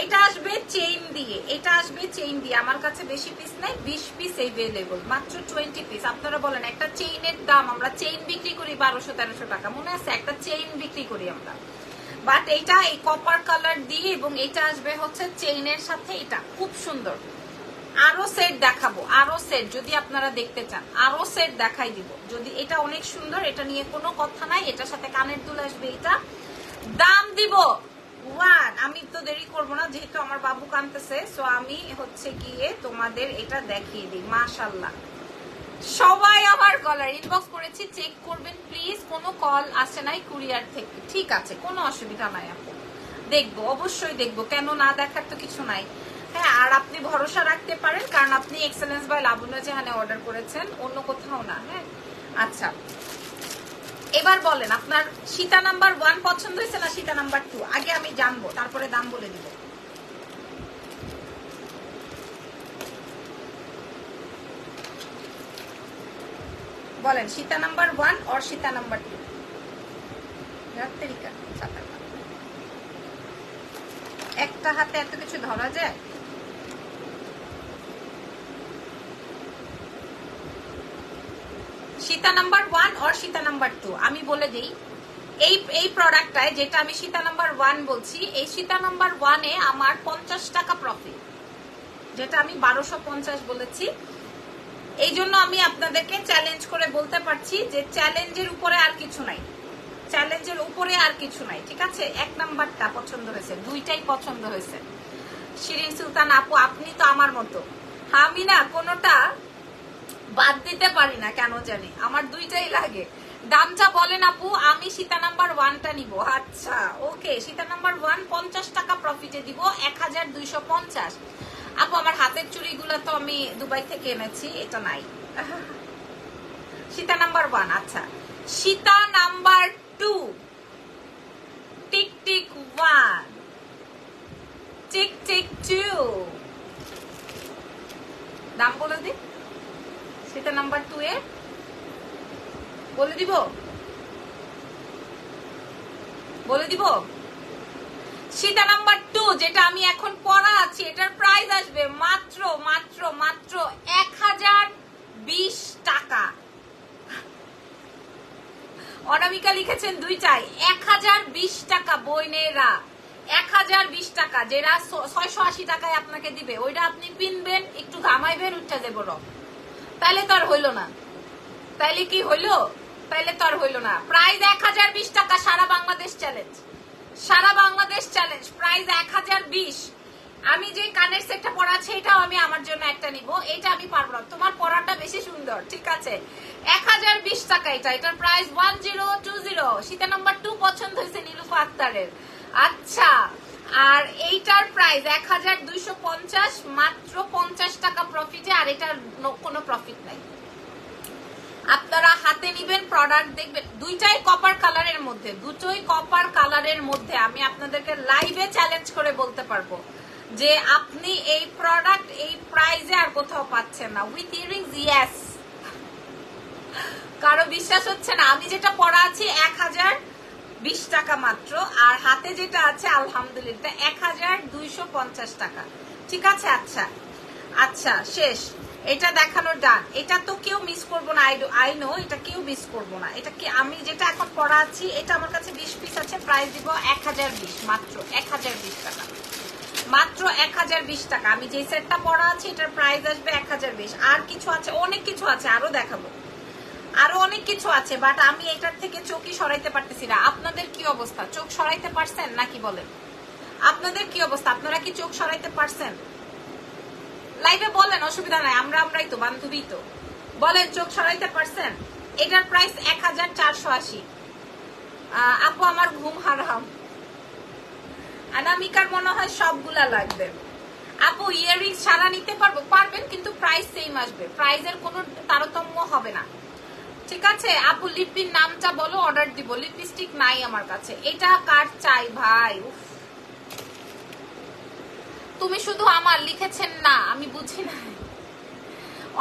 এটা আসবে চেইন দিয়ে, এটা আসবে চেইন দিয়ে। আমার কাছে বেশি পিস নাই, 20 পিস এভেলেবল, মাত্র 20 পিস। আপনারা বলেন একটা চেইনের দাম, আমরা চেইন বিক্রি করি 1200-1300 টাকা, মনে আছে? একটা চেইন বিক্রি করি আমরা, বাট এইটা এই কপার কালার দিয়ে, এবং এটা আসবে হচ্ছে চেইনের সাথে। এটা খুব সুন্দর। আরো সেট দেখাবো, আরো সেট যদি আপনারা দেখতে চান, আরো সেট দেখাই দিব। যদি এটা অনেক সুন্দর, এটা নিয়ে কোনো কথা নাই। এটার সাথে কানের দুল আসবে, এটা দাম দিব ওয়ান। আমি তো দেরি করবো না, যেহেতু আমার বাবু কাঁদতেছে, সো আমি হচ্ছে গিয়ে তোমাদের এটা দেখিয়ে দিই। মাশাআল্লাহ, সবাই আমার কলার ইনবক্স করেছি, চেক করবেন প্লিজ, কোনো কল আসে নাই কুরিয়ার থেকে, ঠিক আছে? কোনো অসুবিধা নাই আপু, দেখবো, অবশ্যই দেখবো, কেন না দেখার তো কিছু নাই। হ্যাঁ, আর আপনি ভরসা রাখতে পারেন, কারণ আপনি এক্সেলেন্স বাই লাবণ্য জাহানে অর্ডার করেছেন, অন্য কোথাও না। হ্যাঁ, আচ্ছা, এবার বলেন আপনার সীতা নাম্বার 1 পছন্দ হয়েছে না সীতা নাম্বার 2? আগে আমি জানবো, তারপরে দাম বলে দিব। বলেন সীতা নাম্বার 1 আর সীতা নাম্বার 2? একটা হাতে এত কিছু ধরা যায়? সীতা নাম্বার 1 আর সীতা নাম্বার 2 আমি বলে দিই। এই প্রোডাক্টটায় যেটা আমি সীতা নাম্বার 1 বলছি, এই সীতা নাম্বার 1 এ আমার 50 টাকা প্রফিট, যেটা আমি 1250 বলেছি। এই জন্য আমি আপনাদেরকে চ্যালেঞ্জ করে বলতে পারছি যে চ্যালেঞ্জের উপরে আর কিছু নাই, চ্যালেঞ্জের উপরে আর কিছু নাই, ঠিক আছে? 1 নাম্বারটা পছন্দ হয়েছে, 2টাই পছন্দ হয়েছে। শিরিন সুলতান আপু, আপনি তো আমার মতো, আমি না কোনোটা বাদ দিতে পারি না, কেন জানি আমার 2টাই লাগে। দামটা বলেন আপু, আমি সীতা নাম্বার 1টা নিব। আচ্ছা, ওকে, সীতা নাম্বার 1 50 টাকা প্রফিটে দিব, 1250। আপু আমার হাতের চুড়িগুলো তো আমি দুবাই থেকে এনেছি, এটা নাই। সীতা নাম্বার 1। আচ্ছা, Sita number 2, tick tick 1, tick tick 2, দাম বলে দিই। সীতা নাম্বার 2 এ বলে দিব, বলে দিব। সীতা নাম্বার 2 যেটা আমি এখন পরা আছি, এটার প্রাইস আসবে মাত্র মাত্র মাত্র 1020 টাকা। অনামিকা লিখেছেন 2টাই 1020 টাকা। বইনেরা 1020 টাকা, যেটা 680 টাকায় আপনাকে দিবে, ওইটা আপনি পিনবেন, একটু ঘামাইবেন, উঠে যাবো রং, তাহলে তো আর হইল না। তাইলে কি হইলো? তাইলে তো আর হইলো না। প্রাইস 1020 টাকা, সারা বাংলাদেশ চ্যালেঞ্জ, সারা বাংলাদেশ চ্যালেঞ্জ, প্রাইস 1020। আমি যে কানের সেটটা পরা আছে এটাও আমি আমার জন্য একটা নিব, এটা আমি পারবো না, তোমার পরাটা বেশি সুন্দর, ঠিক আছে। 1020 টাকা এটা, এটার প্রাইস 1020। সীতা নাম্বার 2 পছন্দ হয়েছে নীলুফা আক্তারের। আচ্ছা, আর এইটার প্রাইস 1250, মাত্র 50 টাকা প্রফিটে, আর এটার কোনো প্রফিট নাই। আপনারা হাতে নিবেন, প্রোডাক্ট দেখবেন, দুইটাই কপার কালারের মধ্যে, দুটোই কপার কালারের মধ্যে। আমি আপনাদেরকে লাইভে চ্যালেঞ্জ করে বলতে পারবো যে আপনি এই প্রোডাক্ট এই প্রাইসে আর কোথাও পাচ্ছেন না। With earrings, yes. কারো বিশ্বাস হচ্ছে না? আমি যেটা পরা আছি 1020 টাকা মাত্র, আর হাতে যেটা আছে আলহামদুলিল্লাহ 1250 টাকা, ঠিক আছে। আচ্ছা আচ্ছা, শেষ। এটা দেখানোর ডান, এটা তো কেউ মিস করবো না, আই নো এটা কেউ মিস করবো না। এটা কি আমি যেটা এখন পরা আছি, এটা আমার কাছে 20 পিস আছে, প্রাইস দিব 1020, মাত্র 1020 টাকা, মাত্র 1020 টাকা। আমি যে সেটটা পরা আছি এটার প্রাইস আসবে 1020। আর কিছু আছে, অনেক কিছু আছে, আরো দেখাবো, আরো অনেক কিছু আছে, বাট আমি এটার থেকে চোখই সরাইতে পারতেছি না। আপনাদের কি অবস্থা? চোখ সরাইতে পারছেন নাকি বলেন? আপনাদের কি অবস্থা? আপনারা কি চোখ সরাইতে পারছেন? লাইভে বলেন, অসুবিধা নাই, আমরাই তো বান্ধবী, তো বলেন চোখ সরাইতে পারছেন? এটার প্রাইস 1480। আপু আমার ঘুম হারাম, অনামিকার মনে হয় সবগুলা লাগবে। আপু ইয়াররিংস সারা নিতে পারবো? পারবেন, কিন্তু প্রাইস সেম আসবে, প্রাইসের কোনো তারতম্য হবে না, ঠিক আছে। আপু লিপির নামটা বলো, অর্ডার দিব। লিপস্টিক নাই আমার কাছে, এটা কার চাই ভাই? তুমি শুধু আমার লিখেছেন না, আমি বুঝি না।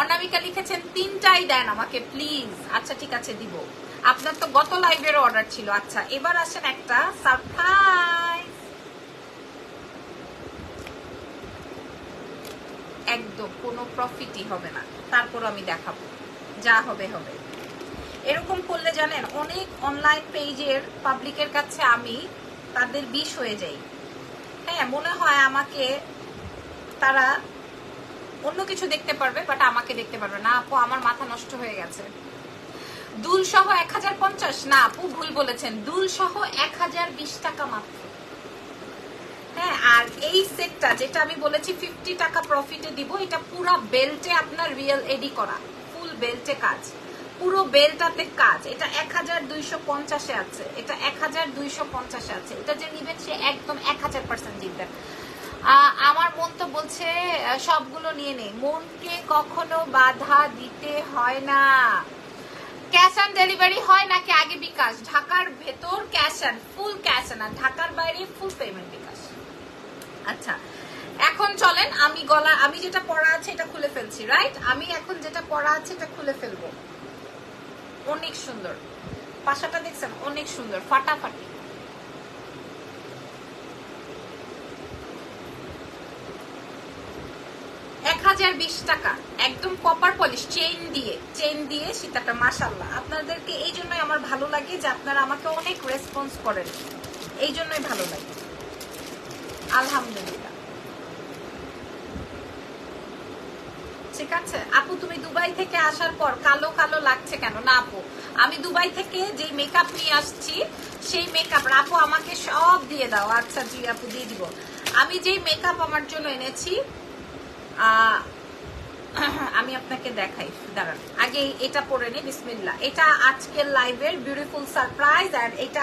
অনামিকা লিখেছেন, 3টাই দেন আমাকে প্লিজ। আচ্ছা ঠিক আছে, দিব। আপনার তো গত লাইভের অর্ডার ছিল। আচ্ছা, এবার আসেন একটা সারপ্রাইজ। একদম কোনো প্রফিটই হবে না, তারপর আমি দেখাবো, যা হবে হবে। এরকম করলে জানেন, অনেক অনলাইন পেজের পাবলিকের কাছে আমি তাদের বিষ হয়ে যাই। হ্যাঁ, মনে হয় আমাকে তারা অন্য কিছু দেখতে পারবে, বাট আমাকে দেখতে পারবে না। আপু আমার মাথা নষ্ট হয়ে গেছে। দুল সহ 1050? না আপু, ভুল বলেছেন, দুল সহ 1020 টাকা মাত্র। হ্যাঁ, আর এই সেটটা যেটা আমি বলেছি 50 টাকা প্রফিটে দিব, এটা পুরো বেল্টে আপনার রিয়েল এডি করা, ফুল বেল্টে কাজ, পুরো বেল্টটাতে কাজ। এটা 1250 আছে, এটা 1250 আছে। এটা যে নিবেন সে একদম 1000% জিতবেন। আমার মন তো বলছে সবগুলো নিয়ে নেই। মনকে কখনো বাধা দিতে হয় না। ক্যাশ অন ডেলিভারি হয় নাকি আগে বিকাশ? ঢাকার ভেতর cash on, full cash on, আর ঢাকার বাইরে ফুল পেমেন্ট বিকাশ। আচ্ছা, এখন চলেন আমি যেটা পরা আছে এটা খুলে ফেলছি, রাইট? আমি এখন যেটা পরা আছে এটা খুলে ফেলবো। অনেক সুন্দর পাশাটা, দেখছেন? অনেক সুন্দর, ফাটাফাটি। টাকা, একদম কপার পলিশ, চেইন দিয়ে সীতাটা। মাশাআল্লাহ, আপনাদেরকে এই জন্যই আমার ভালো লাগে যে আপনারা আমাকে অনেক রেসপন্স করেন, এই জন্যই ভালো লাগে, আলহামদুলিল্লাহ। ঠিক আছে আপু, তুমি দুবাই থেকে আসার পর কালো কালো লাগছে কেন? না আপু, আমি দুবাই থেকে যে মেকআপ নিয়ে আসছি সেই মেকআপ আপু আমাকে সব দিয়ে দাও। আচ্ছা জি আপু, দিয়ে দিব। আমি যে মেকআপ আমার জন্য এনেছি আমি আপনাকে দেখাই, দাঁড়ান আগে এটা পরে নি। বিসমিল্লাহ, এটা আজকের লাইভের বিউটিফুল সারপ্রাইজ। আর এটা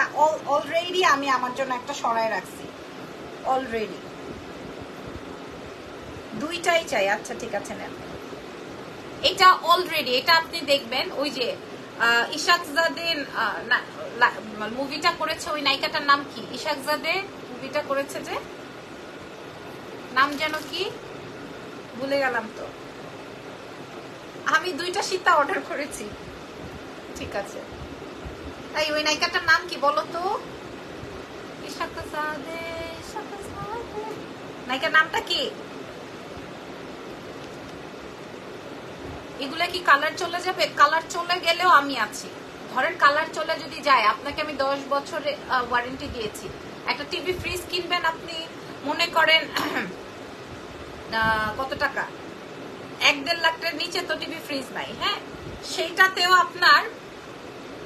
অলরেডি আমি আমার জন্য একটা সরাই রাখছি, অলরেডি দুইটাই চাই। আচ্ছা ঠিক আছে, নেন। এটা অলরেডি, এটা আপনি দেখবেন ওই যে ইশাকজাদে মুভিটা করেছে, ওই নায়িকাটার নাম কি? ইশাকজাদে মুভিটা করেছে যে, নাম যেন কি ভুলে গেলাম তো। আমি 2টা সীতা অর্ডার করেছি, ঠিক আছে। তাই ওই নায়িকাটার নাম কি বলো তো? ইশাকজাদে, নায়িকার নামটা কি? এগুলা কি কালার চলে যাবে? কালার চলে গেলেও আমি আছি। ধরেন কালার চলে যদি যায়, আপনাকে আমি 10 বছরের ওয়ারেন্টি দিয়েছি। একটা টিভি ফ্রিজ কিনবেন আপনি, মনে করেন কত টাকা, 1-1.5 লাখের নিচে তো টিভি ফ্রিজ নাই। হ্যাঁ, সেইটাতেও আপনার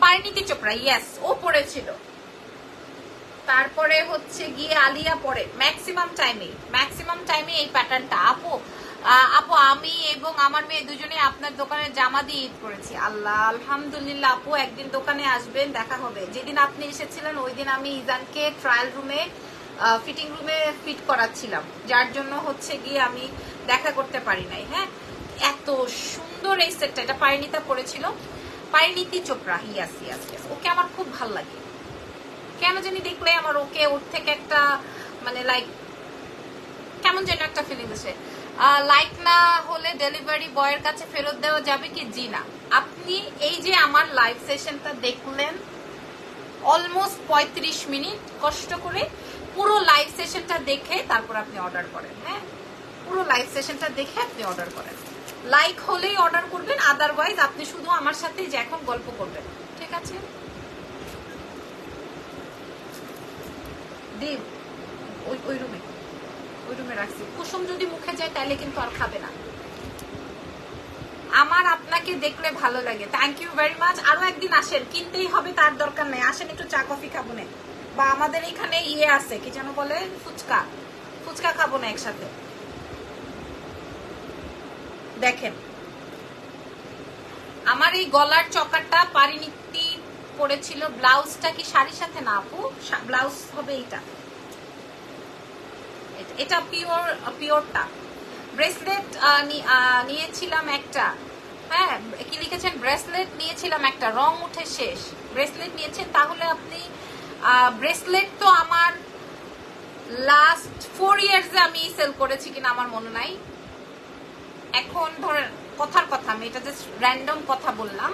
পারিনীতি চোপড়া, ইয়েস, ও পড়েছিল। তারপরে হচ্ছে গিয়ে আলিয়া পরে ম্যাক্সিমাম টাইমে এই প্যাটার্নটা। আপু আমি এবং আমার মেয়ে দুজনে আপনার দোকানে জামা দিয়ে ঈদ করেছি। আল্লাহ, আলহামদুলিল্লাহ। আপু একদিন দোকানে আসবেন, দেখা হবে। যেদিন আপনি এসেছিলেন ওই দিন আমি ইজানকে ট্রায়াল রুমে ফিটিং রুমে ফিট করাচ্ছিলাম, যার জন্য হচ্ছে গিয়ে আমি দেখা করতে পারি নাই। হ্যাঁ, এত সুন্দর এই সেটটা, এটা পারিণীতা পড়েছিল, পারিনীতি চোপড়া। ইয়াস ইয়াস ইয়াস, ওকে আমার খুব ভাল লাগে। কেন জানি দেখলে আমার ওকে ওর থেকে একটা মানে লাইক কেমন যেন একটা ফিলিং আছে। লাইক না হলে ডেলিভারি বয়ের কাছে ফেরত দেওয়া যাবে কি? জি না। আপনি এই যে আমার লাইভ সেশনটা দেখলেন অলমোস্ট 35 মিনিট, কষ্ট করে পুরো লাইভ সেশনটা দেখে তারপর আপনি অর্ডার করেন। হ্যাঁ, পুরো লাইভ সেশনটা দেখে আপনি অর্ডার করেন। লাইক হলেই অর্ডার করবেন, আদারওয়াইজ আপনি শুধু আমার সাথে যে এখন গল্প করবেন। ঠিক আছে? দেব ওই রুমে রাখছি। কুসুম যদি মুখে যায় তাহলে কিন্তু আর খাবে না। আমার আপনাকে দেখলে ভালো লাগে, থ্যাংক ইউ ভেরি মাচ। আরো একদিন আসেন, কিনতেই হবে তার দরকার নেই, আসেন একটু চা কফি খাবো না, বা আমাদের এখানে আছে কি যেন বলে, ফুচকা খাবো না একসাথে। দেখেন আমার এই গলার চকাটা পারিনীতি পড়েছিল। ব্লাউজটা কি শাড়ির সাথে? না আপু, ব্লাউজ হবে এটা পিওরটা। ব্রেসলেট নিয়েছিলাম একটা। হ্যাঁ, কি লিখেছেন? ব্রেসলেট নিয়েছিলাম একটা, রং উঠে শেষ। ব্রেসলেট নিয়েছেন, তাহলে আপনি ব্রেসলেট তো আমার লাস্ট 4 ইয়ার্সে আমি সেল করেছি কিনা আমার মনে নাই। এখন ধরেন কথার কথা, আমি এটা জাস্ট র্যান্ডম কথা বললাম।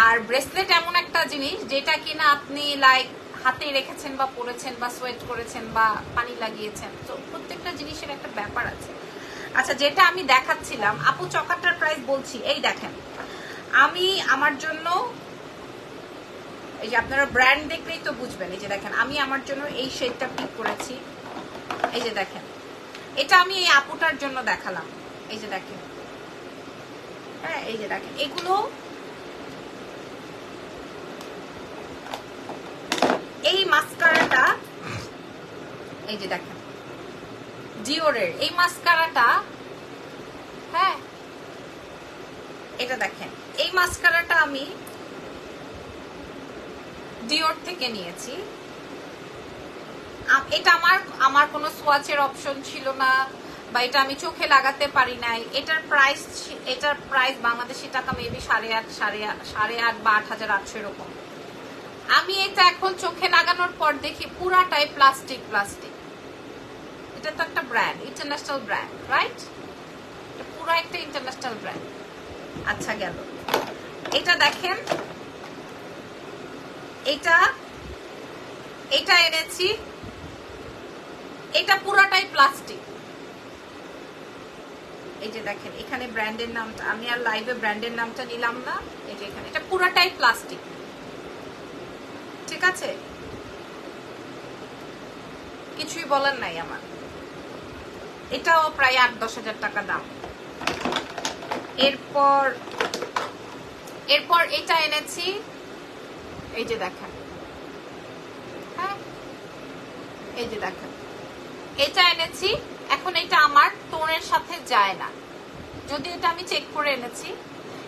আর ব্রেসলেট এমন একটা জিনিস যেটা কিনা আপনি লাইক হাতে রেখেছেন বা পরেছেন বা সোয়েট করেছেন বা পানি লাগিয়েছেন, তো প্রত্যেকটা জিনিসের একটা ব্যাপার আছে। আচ্ছা, যেটা আমি দেখাচ্ছিলাম, আপু চকারটার প্রাইস বলছি, এই দেখেন আমি আমার জন্য, এই যে আপনারা ব্র্যান্ড দেখলেই তো বুঝবেন। এই যে দেখেন আমি আমার জন্য এই শেডটা পিক করেছি। এই যে দেখেন, এটা আমি এই আপুটার জন্য দেখালাম। এই যে দেখেন, হ্যাঁ, এই যে দেখেন এগুলো, এই মাস্কারাটা, এই যে দেখেন ডিওরের এই মাস্কারাটা, হ্যাঁ, এটা দেখেন এই মাস্কারাটা আমি ডিওর থেকে নিয়েছি। এটা আমার কোনো সোয়াচের অপশন ছিল না, বা এটা আমি চোখে লাগাতে পারি নাই। এটার প্রাইস বাংলাদেশি টাকা মেবি 8,500 বা 8,800 এরকম। আমি এটা এখন চোখে লাগানোর পর দেখি পুরাটাই প্লাস্টিক। এটা তো একটা ব্র্যান্ড, ইন্টারন্যাশনাল ব্র্যান্ড, রাইট? এটা পুরো একটা ইন্টারন্যাশনাল ব্র্যান্ড। আচ্ছা, গেল। এটা দেখেন, এটা এনেছি, এটা পুরাটাই প্লাস্টিক। এই যে দেখেন এখানে ব্র্যান্ডের নামটা, আমি আর লাইভে ব্র্যান্ডের নামটা নিলাম না। এই যে এখানে এটা পুরাটাই প্লাস্টিক। ঠিক আছে, কিছুই বলার নাই আমার। এটাও প্রায় 8-10 হাজার টাকা দাম। এরপর এটা এনেছি, এই যে দেখেন, হ্যাঁ, এই যে দেখেন এটা এনেছি। এখন এটা আমার টোনের সাথে যায় না, যদি এটা আমি চেক করে এনেছি।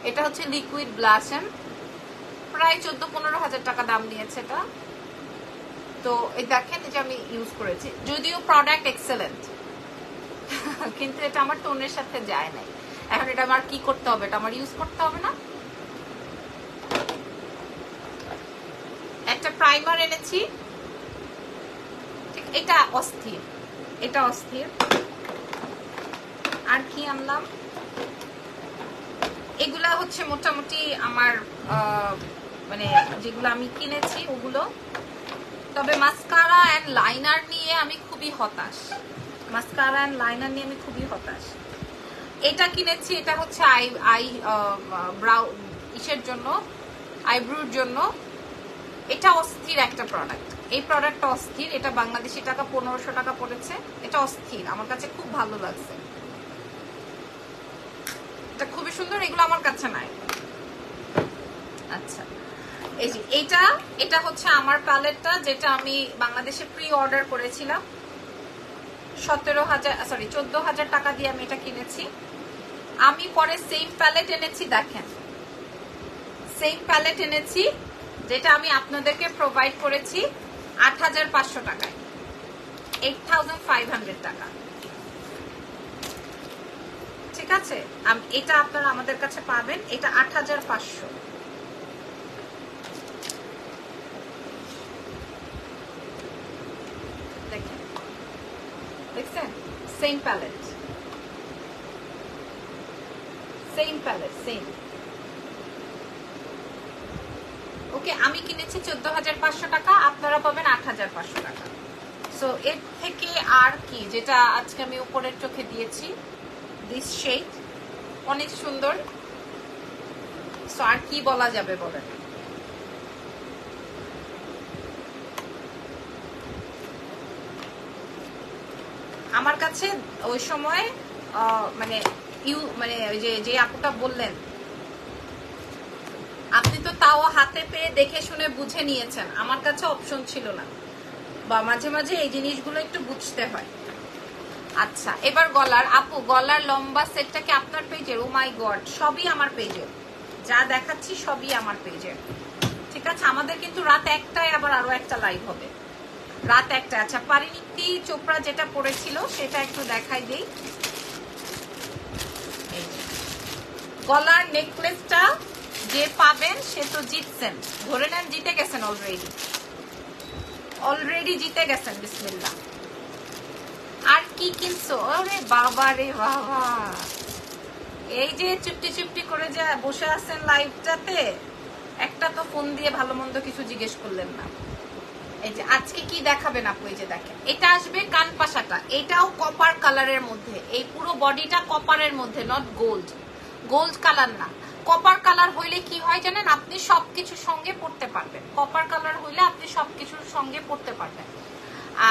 এটা হচ্ছে লিকুইড ব্লাশন, প্রায় 14-15 হাজার টাকা দাম নিয়েছে এটা। তো এই দেখেন, এই যে আমি ইউজ করেছি, যদিও প্রোডাক্ট এক্সেলেন্ট, কিন্তু এটা আমার টোনের সাথে যায় নাই। এখন এটা আমার কি করতে হবে? এটা আমার ইউজ করতে হবে না। একটা প্রাইমার এনেছি, ঠিক, এটা অস্থির। আর কি আনলাম? এগুলা হচ্ছে মোটামুটি আমার মানে যেগুলো আমি কিনেছি ওগুলো। তবে মাস্কারা এন্ড লাইনার নিয়ে আমি খুবই হতাশ। এটা কিনেছি, এটা হচ্ছে ইসের জন্য, আইব্রোর জন্য। এটা অস্থির একটা প্রোডাক্ট, এই প্রোডাক্টটা অস্থির। এটা বাংলাদেশি টাকা 1500 টাকা পড়েছে। এটা অস্থির, আমার কাছে খুব ভালো লাগছে। সুন্দর, এগুলো আমার কাছে নাই। আচ্ছা এই যে এটা হচ্ছে আমার প্যালেটটা, যেটা আমি বাংলাদেশে প্রি অর্ডার করেছিলাম। 14,000 টাকা দিয়ে আমি এটা কিনেছি। আমি পরে সেম প্যালেট এনেছি, দেখেন সেম প্যালেট এনেছি, যেটা আমি আপনাদেরকে প্রোভাইড করেছি 8,500 টাকায়, 8,500 টাকা। ঠিক আছে, এটা আপনারা আমাদের কাছে পাবেন, এটা 8,500। দেখেন, দেখছেন, same palette, same palette, same. Okay, আমি কিনেছি 14,500 টাকা, আপনারা পাবেন 8,500 টাকা। সো এর থেকে আর কি, যেটা আজকে আমি উপরের চোখে দিয়েছি, দিস শেড অনেক সুন্দর। সো আর কি বলা যাবে বলেন। আমার কাছে ওই সময় মানে ওই যে আপুটা বললেন, আপনি তো তাও হাতে পেয়ে দেখে শুনে বুঝে নিয়েছেন, আমার কাছে অপশন ছিল না, বা মাঝে মাঝে এই জিনিসগুলো একটু বুঝতে হয়। আচ্ছা, এবার গলার, আপু গলার লম্বা সেটটা কি আপনার পেজের? ও মাই গড, সবই আমার পেজের, যা দেখাচ্ছি সবই আমার পেজের। ঠিক আছে, আমাদের কিন্তু রাত 1টায় আবার আরো একটা লাইভ হবে, রাত 1টায়। আচ্ছা, পরিণীতি চোপড়া যেটা পড়েছিল সেটা একটু দেখাই দেই। গলার নেকলেসটা যে পাবেন সে তো জিতছেন, ধরে নেন জিতে গেছেন, অলরেডি জিতে গেছেন। বিসমিল্লাহ। আর কি কিনছো? আরে বাবা রে বাবা, এই যে চুপটি চুপটি করে যে বসে আছেন লাইভটাতে, একটা তো ফোন দিয়ে ভালো মন্দ কিছু জিজ্ঞেস করলেন না। এই যে আজকে কি দেখাবেন আপু? এই যে দেখেন, এটা আসবে কান পাশাটা, এটাও কপার কালারের মধ্যে, এই পুরো বডিটা কপারের মধ্যে, নট গোল্ড, গোল্ড কালার না। কপার কালার হইলে কি হয় জানেন, আপনি সবকিছুর সঙ্গে পড়তে পারবেন। কপার কালার হইলে আপনি সবকিছুর সঙ্গে পড়তে পারবেন।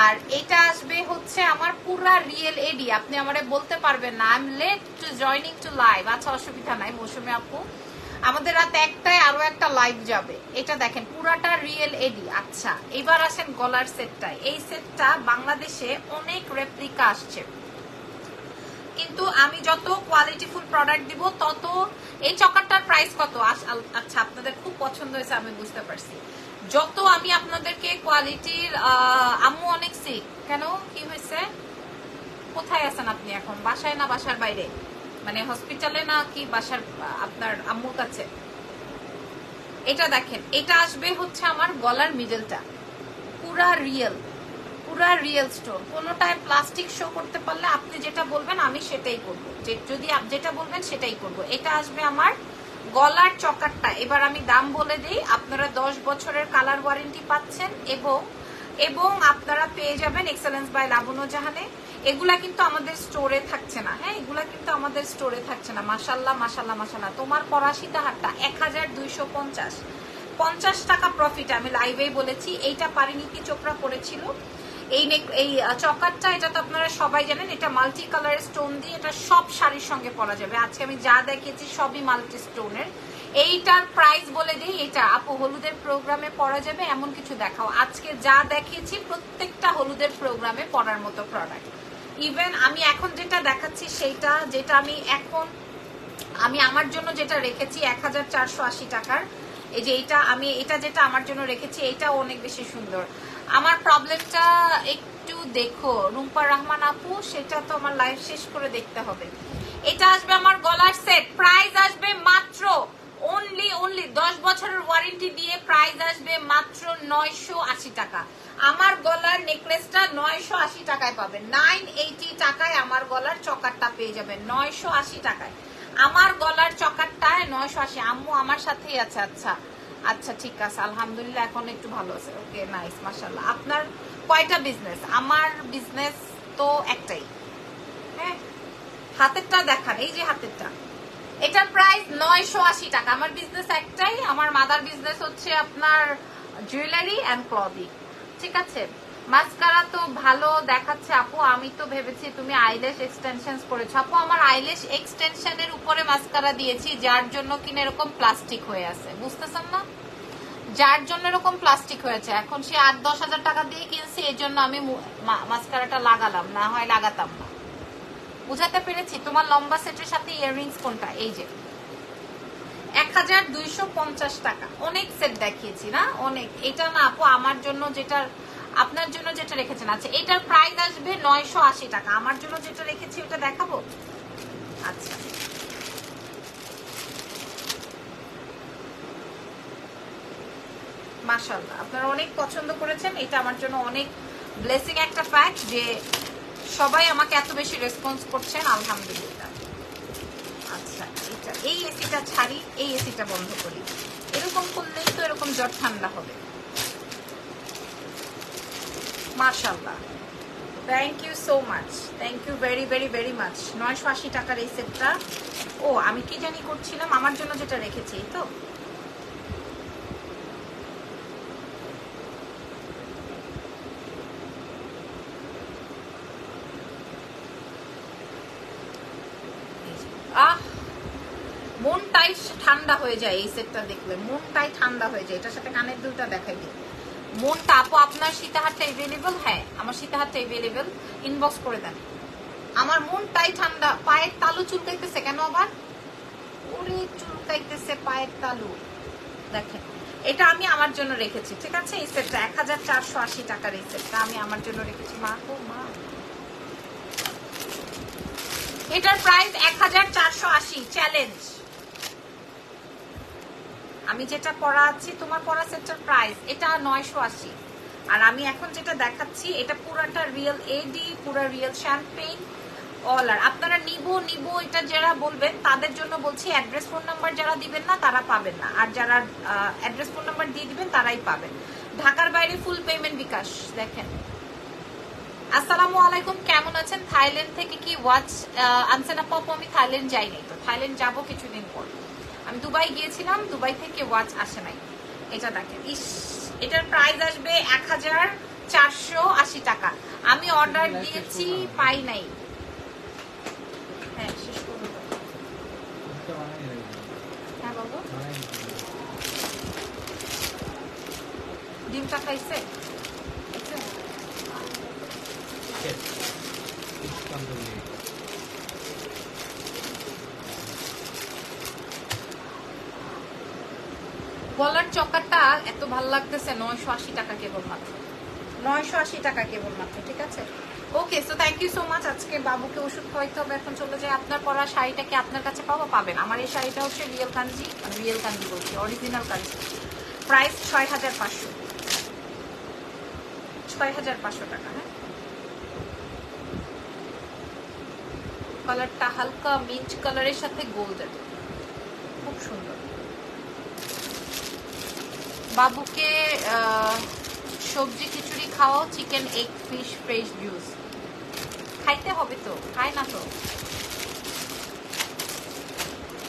আর এটা আসবে হচ্ছে আমার পুরা রিয়েল এডি। আপনি আমারে বলতে পারবেন না I am late to joining to live. আচ্ছা, অসুবিধা নাই মৌসুমী আপু, আমাদের রাত 1টায় আরো একটা লাইভ যাবে। এটা দেখেন পুরাটা রিয়েল এডি। আচ্ছা, এবার আসেন গলার সেটটায়। এই সেটটা বাংলাদেশে অনেক রেপ্লিকা আসছে, কিন্তু আমি যত কোয়ালিটিফুল প্রোডাক্ট দিব তত। এই চকারটার প্রাইস কত? আচ্ছা, আপনাদের খুব পছন্দ হয়েছে আমি বুঝতে পারছি। যত আমি আপনাদেরকে কোয়ালিটির, আম্মু অনেক সিক কেন, কি হয়েছে? কোথায় আছেন আপনি এখন? বাসায় না বাসার বাইরে? মানে হসপিটালে না কি বাসার আপনার আম্মুর কাছে? এটা দেখেন, এটা আসবে হচ্ছে আমার গলার মিডলটা, পুরা রিয়েল স্টোন। কোনোটায় প্লাস্টিক শো করতে পারলে আপনি যেটা বলবেন আমি সেটাই করবো, যদি যেটা বলবেন সেটাই করব। এটা আসবে আমার গলার চকারটা। এবার আমি দাম বলে দিই, আপনারা 10 বছরের কালার ওয়ারেন্টি পাচ্ছেন, এবং আপনারা পেয়ে যাবেন এক্সেলেন্স বাই লাবণ্য জাহানে। এগুলা কিন্তু আমাদের স্টোরে থাকছে না, হ্যাঁ, এগুলা কিন্তু আমাদের স্টোরে থাকছে না। মাশাল্লাহ মাশাল্লাহ মাশাল্লাহ। তোমার পরাশিতা হারটা 1250, 50 টাকা প্রফিট। আমি লাইভেই বলেছি, এইটা পরিণীতি চোপড়া করেছিল। এই চকারটা, এটা তো আপনারা সবাই জানেন, এটা মাল্টি কালারের স্টোন দিয়ে, এটা সব শাড়ির সঙ্গে পরা যাবে। আজকে আমি যা দেখিয়েছি সবই মাল্টি স্টোনের। এইটার প্রাইস বলে দিই, এটা আপু হলুদের প্রোগ্রামে পরা যাবে এমন কিছু দেখাও। আজকে যা দেখিয়েছি প্রত্যেকটা হলুদের প্রোগ্রামে পরার মতো প্রোডাক্ট। ইভেন আমি এখন যেটা দেখাচ্ছি সেইটা, যেটা আমি আমার জন্য যেটা রেখেছি 1480 টাকার, এই যে এটা যেটা আমার জন্য রেখেছি, এইটাও অনেক বেশি সুন্দর। আমার প্রবলেমটা একটু দেখো রুম্পা রহমান আপু, সেটা তো আমার লাইভ শেষ করে দেখতে হবে। এটা আসবে আমার গলার সেট, প্রাইস আসবে মাত্র অনলি 10 বছরের ওয়ারেন্টি দিয়ে প্রাইস আসবে মাত্র 980 টাকা। আমার গলার নেকলেসটা 980 টাকায় পাবেন, 980 টাকায় আমার গলার চকারটা পেয়ে যাবেন 980 টাকায়। আমার গলার চকারটায় 980। আম্মু আমার সাথেই আছে? আচ্ছা আচ্ছা, ঠিক আছে, আলহামদুলিল্লাহ এখন একটু ভালো আছে। ওকে, নাইস, মাশাআল্লাহ। আপনার কয়টা বিজনেস? আমার বিজনেস তো একটাই। হ্যাঁ, হাতেরটা দেখান, এই যে হাতেরটা, এটার প্রাইস 980 টাকা। আমার বিজনেস একটাই, আমার মাদার বিজনেস হচ্ছে আপনার জুয়েলারি অ্যান্ড ক্লদিং। ঠিক আছে, মাস্কারা তো ভালো দেখাচ্ছে আপু, আমি তো ভেবেছি তুমি আইল্যাশ এক্সটেনশন করেছো। আপু আমার আইল্যাশ এক্সটেনশনের উপরে মাস্কারা দিয়েছি, যার জন্য কিনা এরকম প্লাস্টিক হয়ে আছে, বুঝতেছেন না? যার জন্য এরকম প্লাস্টিক হয়েছে। এখন সে 8-10 হাজার টাকা দিয়ে কিনছি, এই জন্য আমি মাস্কারাটা লাগালাম, না হয় লাগাতাম না। বুঝাতে পেরেছি? তোমার লম্বা সেটের সাথে ইয়াররিংস কোনটা? এই যে 1250 টাকা। অনেক সেট দেখিয়েছি না, অনেক। এটা না আপু আমার জন্য, যেটা আপনার জন্য যেটা রেখেছেন, আচ্ছা এটার প্রাইস আসবে 980 টাকা। আমার জন্য যেটা রেখেছি ওটা দেখাবো। আচ্ছা মাশাআল্লাহ, আপনারা অনেক পছন্দ করেছেন। এটা আমার জন্য অনেক ব্লেসিং একটা ফ্যাক্ট যে সবাই আমাকে এত বেশি রেসপন্স করছেন, আলহামদুলিল্লাহ। আচ্ছা এটা, এই এসিটা ছাড়ি, এই এসিটা বন্ধ করি, এরকম করলেই তো এরকম জ্বর ঠান্ডা হবে। মাশাআল্লাহ, thank you so much, thank you very very very much. 980 টাকার এই সেটটা। ও আমি কি জানি করছিলাম, আমার জন্য যেটা রেখেছি তো। আহ মনটাই ঠান্ডা হয়ে যায় এই সেটটা দেখলে, মনটাই ঠান্ডা হয়ে যায়। এটার সাথে কানের দুলটা দেখাই দিই। মনটা আপু আপনার সীতাহারটা এভেলেবল? হ্যাঁ আমার সীতাহারটা এভেলেবল, ইনবক্স করে দেন। আমার মনটাই ঠান্ডা। পায়ের তালু চুলকাইতেছে কেন আবার? ওরে চুলকাইতেছে পায়ের তালু। দেখেন এটা আমি আমার জন্য রেখেছি, ঠিক আছে? এই সেটটা 1480 টাকার, এই সেটটা আমি আমার জন্য রেখেছি। মা গো মা, এটার প্রাইস 1480। চ্যালেঞ্জ। আমি যেটা পরা আছি, তোমার পরা সেটটার প্রাইস এটা 980। আর আমি এখন যেটা দেখাচ্ছি এটা পুরাটা রিয়েল এডি, পুরা রিয়েল শ্যাম্পেইন অল। আর আপনারা নিবো এটা যারা বলবেন তাদের জন্য বলছি, অ্যাড্রেস ফোন নাম্বার যারা দিবেন না তারা পাবেন না, আর যারা অ্যাড্রেস ফোন নাম্বার দিয়ে দিবেন তারাই পাবেন। ঢাকার বাইরে ফুল পেমেন্ট বিকাশ। দেখেন আসসালামু আলাইকুম, কেমন আছেন? থাইল্যান্ড থেকে কি ওয়াচ আনছেন আপু? আমি থাইল্যান্ড যাই নাই, তো থাইল্যান্ড যাবো কিছুদিন পর। আমি দুবাই গিয়েছিলাম, দুবাই থেকে ওয়াচ আসে নাই। এটা দেখেন, ইস এটার প্রাইস আসবে 1480 টাকা। আমি অর্ডার দিয়েছি, পাই নাই। হ্যাঁ শেষ করবো। হ্যাঁ বাবু, ডিমটা খাইছে? গলার চকাটা এত ভালো লাগতেছে। 980 টাকা কেবলমাত্র, 980 টাকা কেবলমাত্র, ঠিক আছে? Okay, so thank you so much. আজকে বাবুকে ওষুধ খাওয়াইতে হবে, এখন চলে যায়। আপনার পরা শাড়িটা কি আপনার কাছে পাবো? পাবেন। আমার এই শাড়িটা হচ্ছে রিয়েল কাঞ্জি, রিয়েল কাঞ্জি বলছি, অরিজিনাল কাঞ্জি। প্রাইস 6500, 6500 টাকা। হ্যাঁ, কালারটা হালকা মিন্ট কালারের সাথে গোল্ডেন, খুব সুন্দর। বাবুকে সবজি খিচুড়ি খাওয়াও, chicken egg fish fresh juice খাইতে হবে, তো খায় না তো।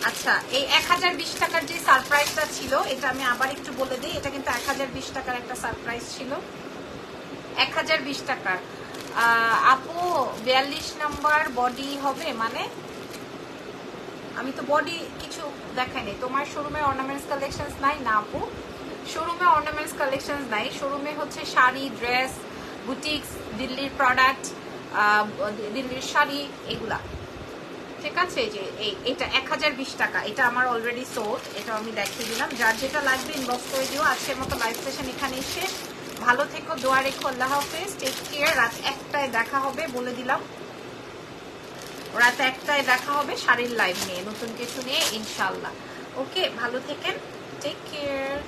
আচ্ছা এই 1020 টাকার যে সারপ্রাইজটা ছিল, এটা আমি আবার একটু বলে দিই। এটা কিন্তু 1020 টাকার একটা সারপ্রাইজ ছিল, 1020 টাকার। আপু 42 নাম্বার বডি হবে মানে? আমি তো বডি কিছু দেখাইনি। তোমার শোরুমে অর্নামেন্টস কালেকশনস নাই? না আপু, শোরুমে অর্নামেন্টস কালেকশনস নাই। শোরুমে হচ্ছে শাড়ি, ড্রেস, বুটিক্স, দিল্লির প্রোডাক্ট, দিল্লির শাড়ি, এগুলা, ঠিক আছে? যে এটা 1020 টাকা, এটা আমার অলরেডি সোল্ড, এটা আমি দেখিয়ে দিলাম। যার যেটা লাগবে ইনবক্স করে দিও। আজকের মতো লাইভ সেশন এখানেই শেষ। ভালো থেকো, দোয়া রেখো, আল্লাহ হাফেজ, টেক কেয়ার। রাত 1টায় দেখা হবে, বলে দিলাম রাত 1টায় দেখা হবে শাড়ির লাইভ নিয়ে, নতুন কিছু নিয়ে ইনশাল্লাহ। ওকে, ভালো থেকেন, টেক কেয়ার।